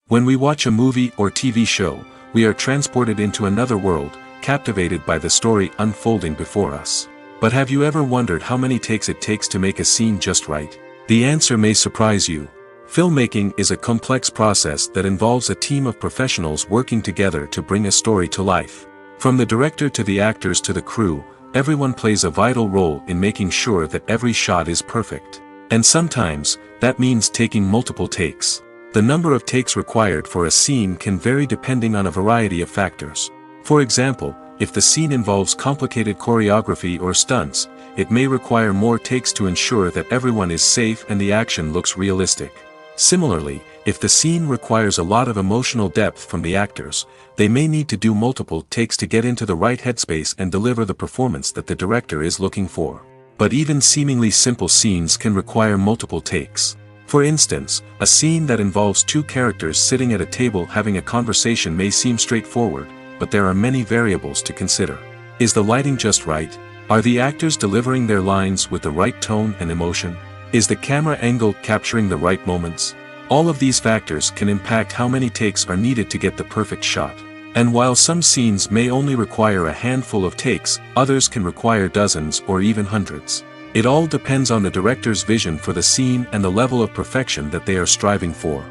When we watch a movie or TV show, we are transported into another world, captivated by the story unfolding before us. But have you ever wondered how many takes it takes to make a scene just right? The answer may surprise you. Filmmaking is a complex process that involves a team of professionals working together to bring a story to life. From the director to the actors to the crew, everyone plays a vital role in making sure that every shot is perfect. And sometimes, that means taking multiple takes. The number of takes required for a scene can vary depending on a variety of factors. For example, if the scene involves complicated choreography or stunts, it may require more takes to ensure that everyone is safe and the action looks realistic. Similarly, If the scene requires a lot of emotional depth from the actors, they may need to do multiple takes to get into the right headspace and deliver the performance that the director is looking for. But even seemingly simple scenes can require multiple takes. For instance, a scene that involves two characters sitting at a table having a conversation may seem straightforward, but there are many variables to consider. Is the lighting just right? Are the actors delivering their lines with the right tone and emotion? Is the camera angle capturing the right moments? All of these factors can impact how many takes are needed to get the perfect shot. And while some scenes may only require a handful of takes, others can require dozens or even hundreds. It all depends on the director's vision for the scene and the level of perfection that they are striving for.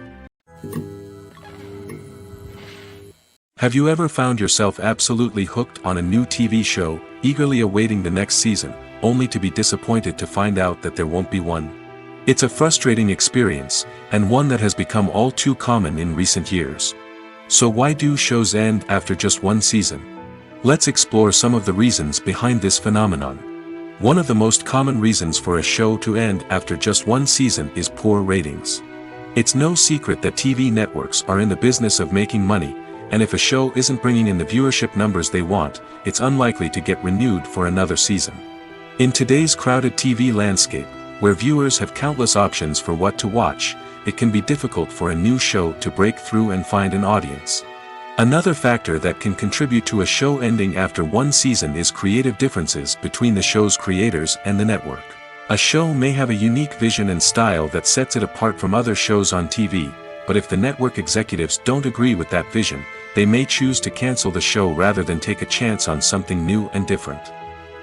Have you ever found yourself absolutely hooked on a new TV show, eagerly awaiting the next season, only to be disappointed to find out that there won't be one? It's a frustrating experience, and one that has become all too common in recent years. So why do shows end after just one season? Let's explore some of the reasons behind this phenomenon. One of the most common reasons for a show to end after just one season is poor ratings. It's no secret that TV networks are in the business of making money, and if a show isn't bringing in the viewership numbers they want, it's unlikely to get renewed for another season. In today's crowded TV landscape, where viewers have countless options for what to watch, it can be difficult for a new show to break through and find an audience. Another factor that can contribute to a show ending after one season is creative differences between the show's creators and the network. A show may have a unique vision and style that sets it apart from other shows on TV, but if the network executives don't agree with that vision, they may choose to cancel the show rather than take a chance on something new and different.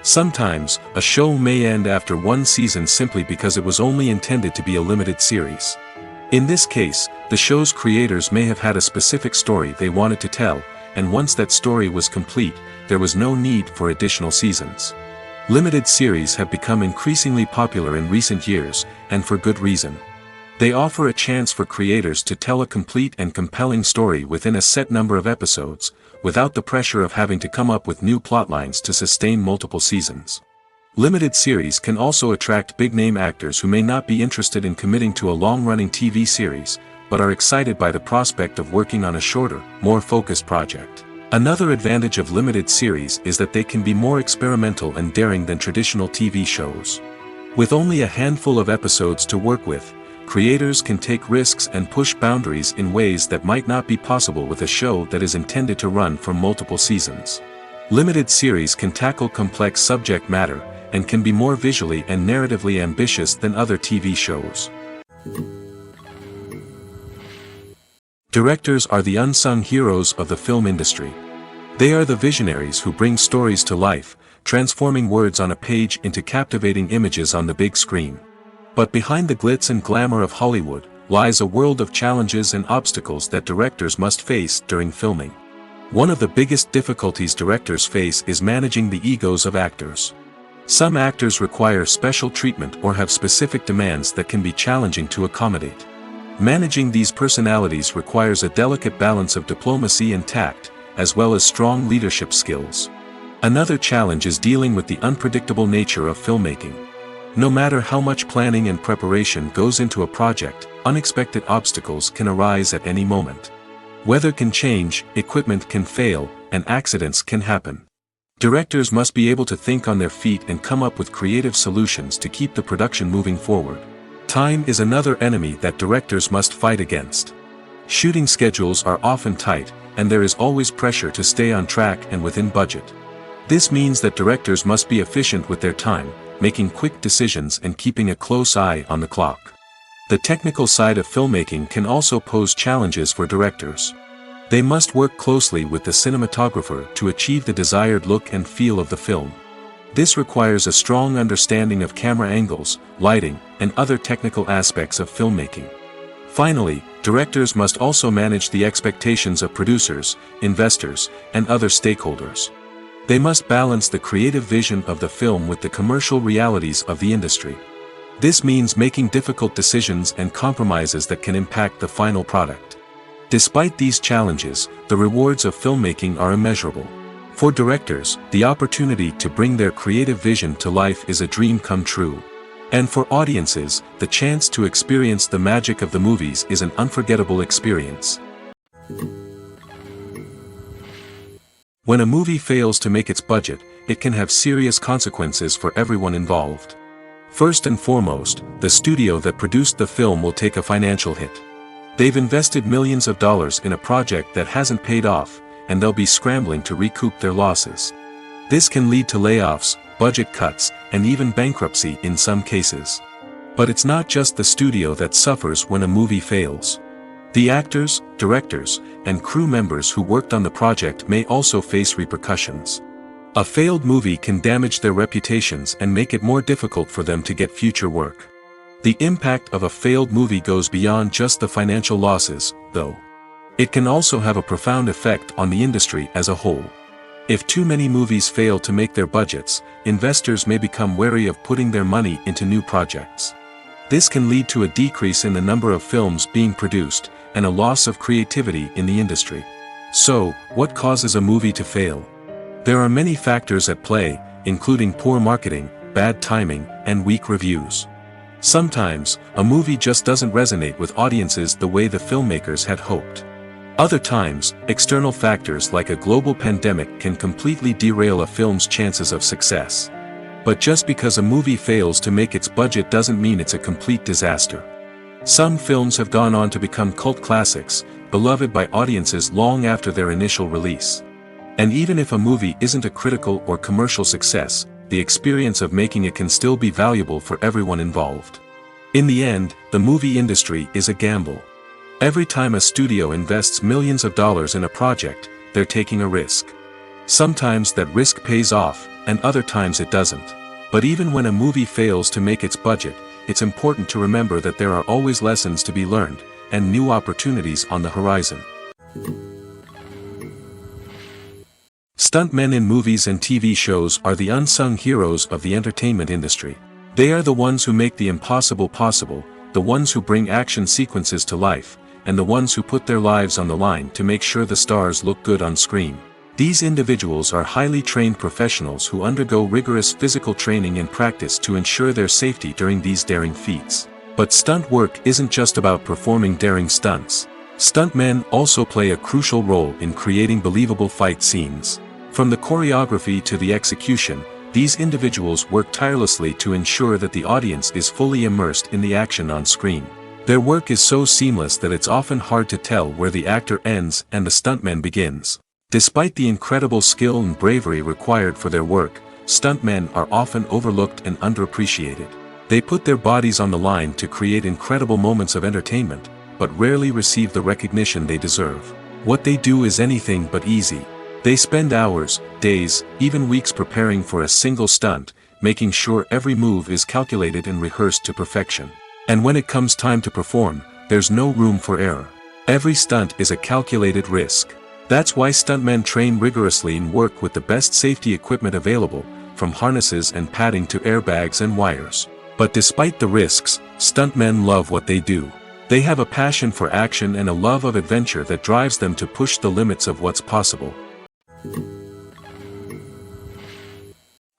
Sometimes, a show may end after one season simply because it was only intended to be a limited series. In this case, the show's creators may have had a specific story they wanted to tell, and once that story was complete, there was no need for additional seasons. Limited series have become increasingly popular in recent years, and for good reason. They offer a chance for creators to tell a complete and compelling story within a set number of episodes, without the pressure of having to come up with new plotlines to sustain multiple seasons. Limited series can also attract big-name actors who may not be interested in committing to a long-running TV series, but are excited by the prospect of working on a shorter, more focused project. Another advantage of limited series is that they can be more experimental and daring than traditional TV shows. With only a handful of episodes to work with, creators can take risks and push boundaries in ways that might not be possible with a show that is intended to run for multiple seasons. Limited series can tackle complex subject matter, and can be more visually and narratively ambitious than other TV shows. Directors are the unsung heroes of the film industry. They are the visionaries who bring stories to life, transforming words on a page into captivating images on the big screen. But behind the glitz and glamour of Hollywood, lies a world of challenges and obstacles that directors must face during filming. One of the biggest difficulties directors face is managing the egos of actors. Some actors require special treatment or have specific demands that can be challenging to accommodate. Managing these personalities requires a delicate balance of diplomacy and tact, as well as strong leadership skills. Another challenge is dealing with the unpredictable nature of filmmaking. No matter how much planning and preparation goes into a project, unexpected obstacles can arise at any moment. Weather can change, equipment can fail, and accidents can happen. Directors must be able to think on their feet and come up with creative solutions to keep the production moving forward. Time is another enemy that directors must fight against. Shooting schedules are often tight, and there is always pressure to stay on track and within budget. This means that directors must be efficient with their time, making quick decisions and keeping a close eye on the clock. The technical side of filmmaking can also pose challenges for directors. They must work closely with the cinematographer to achieve the desired look and feel of the film. This requires a strong understanding of camera angles, lighting, and other technical aspects of filmmaking. Finally, directors must also manage the expectations of producers, investors, and other stakeholders. They must balance the creative vision of the film with the commercial realities of the industry. This means making difficult decisions and compromises that can impact the final product. Despite these challenges, the rewards of filmmaking are immeasurable. For directors, the opportunity to bring their creative vision to life is a dream come true. And for audiences, the chance to experience the magic of the movies is an unforgettable experience. When a movie fails to make its budget, it can have serious consequences for everyone involved. First and foremost, the studio that produced the film will take a financial hit. They've invested millions of dollars in a project that hasn't paid off, and they'll be scrambling to recoup their losses. This can lead to layoffs, budget cuts, and even bankruptcy in some cases. But it's not just the studio that suffers when a movie fails. The actors, directors, and crew members who worked on the project may also face repercussions. A failed movie can damage their reputations and make it more difficult for them to get future work. The impact of a failed movie goes beyond just the financial losses, though. It can also have a profound effect on the industry as a whole. If too many movies fail to make their budgets, investors may become wary of putting their money into new projects. This can lead to a decrease in the number of films being produced, and a loss of creativity in the industry. So, what causes a movie to fail? There are many factors at play, including poor marketing, bad timing, and weak reviews. Sometimes, a movie just doesn't resonate with audiences the way the filmmakers had hoped. Other times, external factors like a global pandemic can completely derail a film's chances of success. But just because a movie fails to make its budget doesn't mean it's a complete disaster. Some films have gone on to become cult classics, beloved by audiences long after their initial release. And even if a movie isn't a critical or commercial success, the experience of making it can still be valuable for everyone involved. In the end, the movie industry is a gamble. Every time a studio invests millions of dollars in a project, they're taking a risk. Sometimes that risk pays off, and other times it doesn't. But even when a movie fails to make its budget, it's important to remember that there are always lessons to be learned, and new opportunities on the horizon. Stuntmen in movies and TV shows are the unsung heroes of the entertainment industry. They are the ones who make the impossible possible, the ones who bring action sequences to life, and the ones who put their lives on the line to make sure the stars look good on screen. These individuals are highly trained professionals who undergo rigorous physical training and practice to ensure their safety during these daring feats. But stunt work isn't just about performing daring stunts. Stuntmen also play a crucial role in creating believable fight scenes. From the choreography to the execution, these individuals work tirelessly to ensure that the audience is fully immersed in the action on screen. Their work is so seamless that it's often hard to tell where the actor ends and the stuntman begins. Despite the incredible skill and bravery required for their work, stuntmen are often overlooked and underappreciated. They put their bodies on the line to create incredible moments of entertainment, but rarely receive the recognition they deserve. What they do is anything but easy. They spend hours, days, even weeks preparing for a single stunt, making sure every move is calculated and rehearsed to perfection. And when it comes time to perform, there's no room for error. Every stunt is a calculated risk. That's why stuntmen train rigorously and work with the best safety equipment available, from harnesses and padding to airbags and wires. But despite the risks, stuntmen love what they do. They have a passion for action and a love of adventure that drives them to push the limits of what's possible.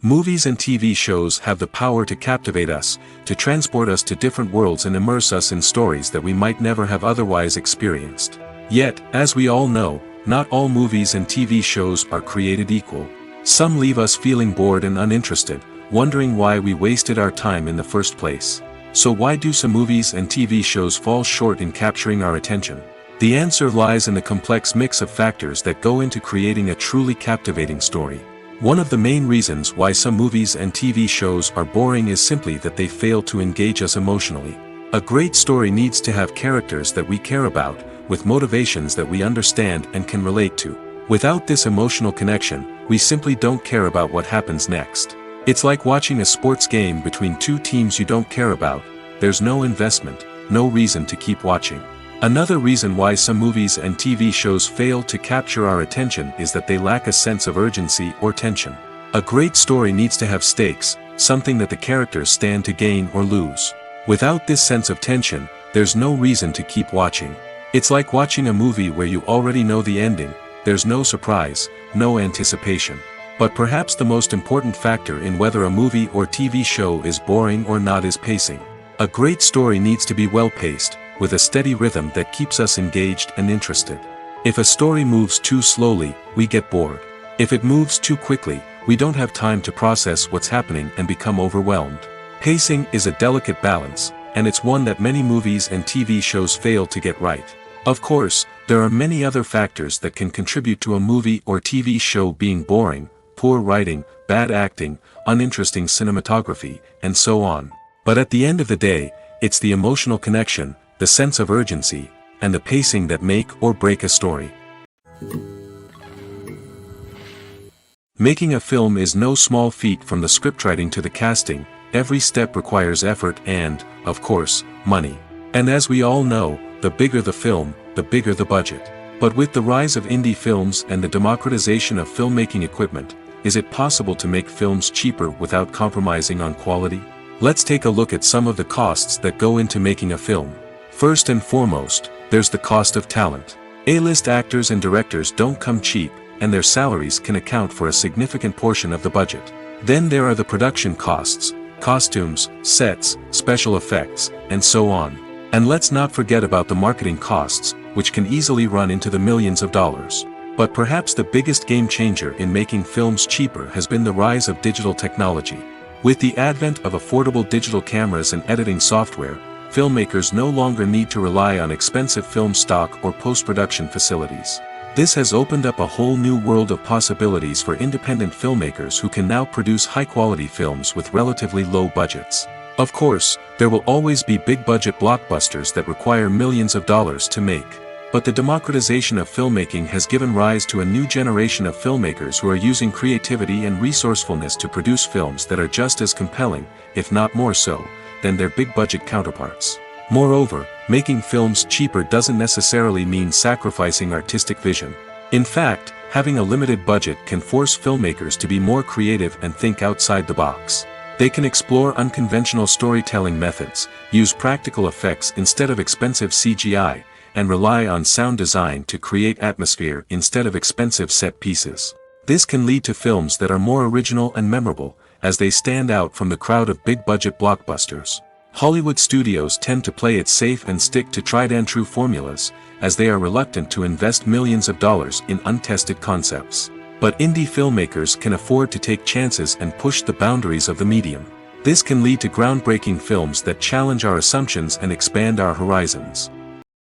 Movies and TV shows have the power to captivate us, to transport us to different worlds and immerse us in stories that we might never have otherwise experienced. Yet, as we all know, not all movies and TV shows are created equal. Some leave us feeling bored and uninterested, wondering why we wasted our time in the first place. So why do some movies and TV shows fall short in capturing our attention? The answer lies in the complex mix of factors that go into creating a truly captivating story. One of the main reasons why some movies and TV shows are boring is simply that they fail to engage us emotionally. A great story needs to have characters that we care about, with motivations that we understand and can relate to. Without this emotional connection, we simply don't care about what happens next. It's like watching a sports game between two teams you don't care about. There's no investment, no reason to keep watching. Another reason why some movies and TV shows fail to capture our attention is that they lack a sense of urgency or tension. A great story needs to have stakes, something that the characters stand to gain or lose. Without this sense of tension, there's no reason to keep watching. It's like watching a movie where you already know the ending. There's no surprise, no anticipation. But perhaps the most important factor in whether a movie or TV show is boring or not is pacing. A great story needs to be well-paced, with a steady rhythm that keeps us engaged and interested. If a story moves too slowly, we get bored. If it moves too quickly, we don't have time to process what's happening and become overwhelmed. Pacing is a delicate balance, and it's one that many movies and TV shows fail to get right. Of course, there are many other factors that can contribute to a movie or TV show being boring: poor writing, bad acting, uninteresting cinematography, and so on. But at the end of the day, it's the emotional connection, the sense of urgency, and the pacing that make or break a story. Making a film is no small feat. From the scriptwriting to the casting, every step requires effort and, of course, money. And as we all know, the bigger the film, the bigger the budget. But with the rise of indie films and the democratization of filmmaking equipment, is it possible to make films cheaper without compromising on quality? Let's take a look at some of the costs that go into making a film. First and foremost, there's the cost of talent. A-list actors and directors don't come cheap, and their salaries can account for a significant portion of the budget. Then there are the production costs: costumes, sets, special effects, and so on. And let's not forget about the marketing costs, which can easily run into the millions of dollars. But perhaps the biggest game changer in making films cheaper has been the rise of digital technology. With the advent of affordable digital cameras and editing software, filmmakers no longer need to rely on expensive film stock or post-production facilities. This has opened up a whole new world of possibilities for independent filmmakers who can now produce high-quality films with relatively low budgets. Of course, there will always be big-budget blockbusters that require millions of dollars to make. But the democratization of filmmaking has given rise to a new generation of filmmakers who are using creativity and resourcefulness to produce films that are just as compelling, if not more so, than their big-budget counterparts. Moreover, making films cheaper doesn't necessarily mean sacrificing artistic vision. In fact, having a limited budget can force filmmakers to be more creative and think outside the box. They can explore unconventional storytelling methods, use practical effects instead of expensive CGI, and rely on sound design to create atmosphere instead of expensive set pieces. This can lead to films that are more original and memorable, as they stand out from the crowd of big-budget blockbusters. Hollywood studios tend to play it safe and stick to tried-and-true formulas, as they are reluctant to invest millions of dollars in untested concepts. But indie filmmakers can afford to take chances and push the boundaries of the medium. This can lead to groundbreaking films that challenge our assumptions and expand our horizons.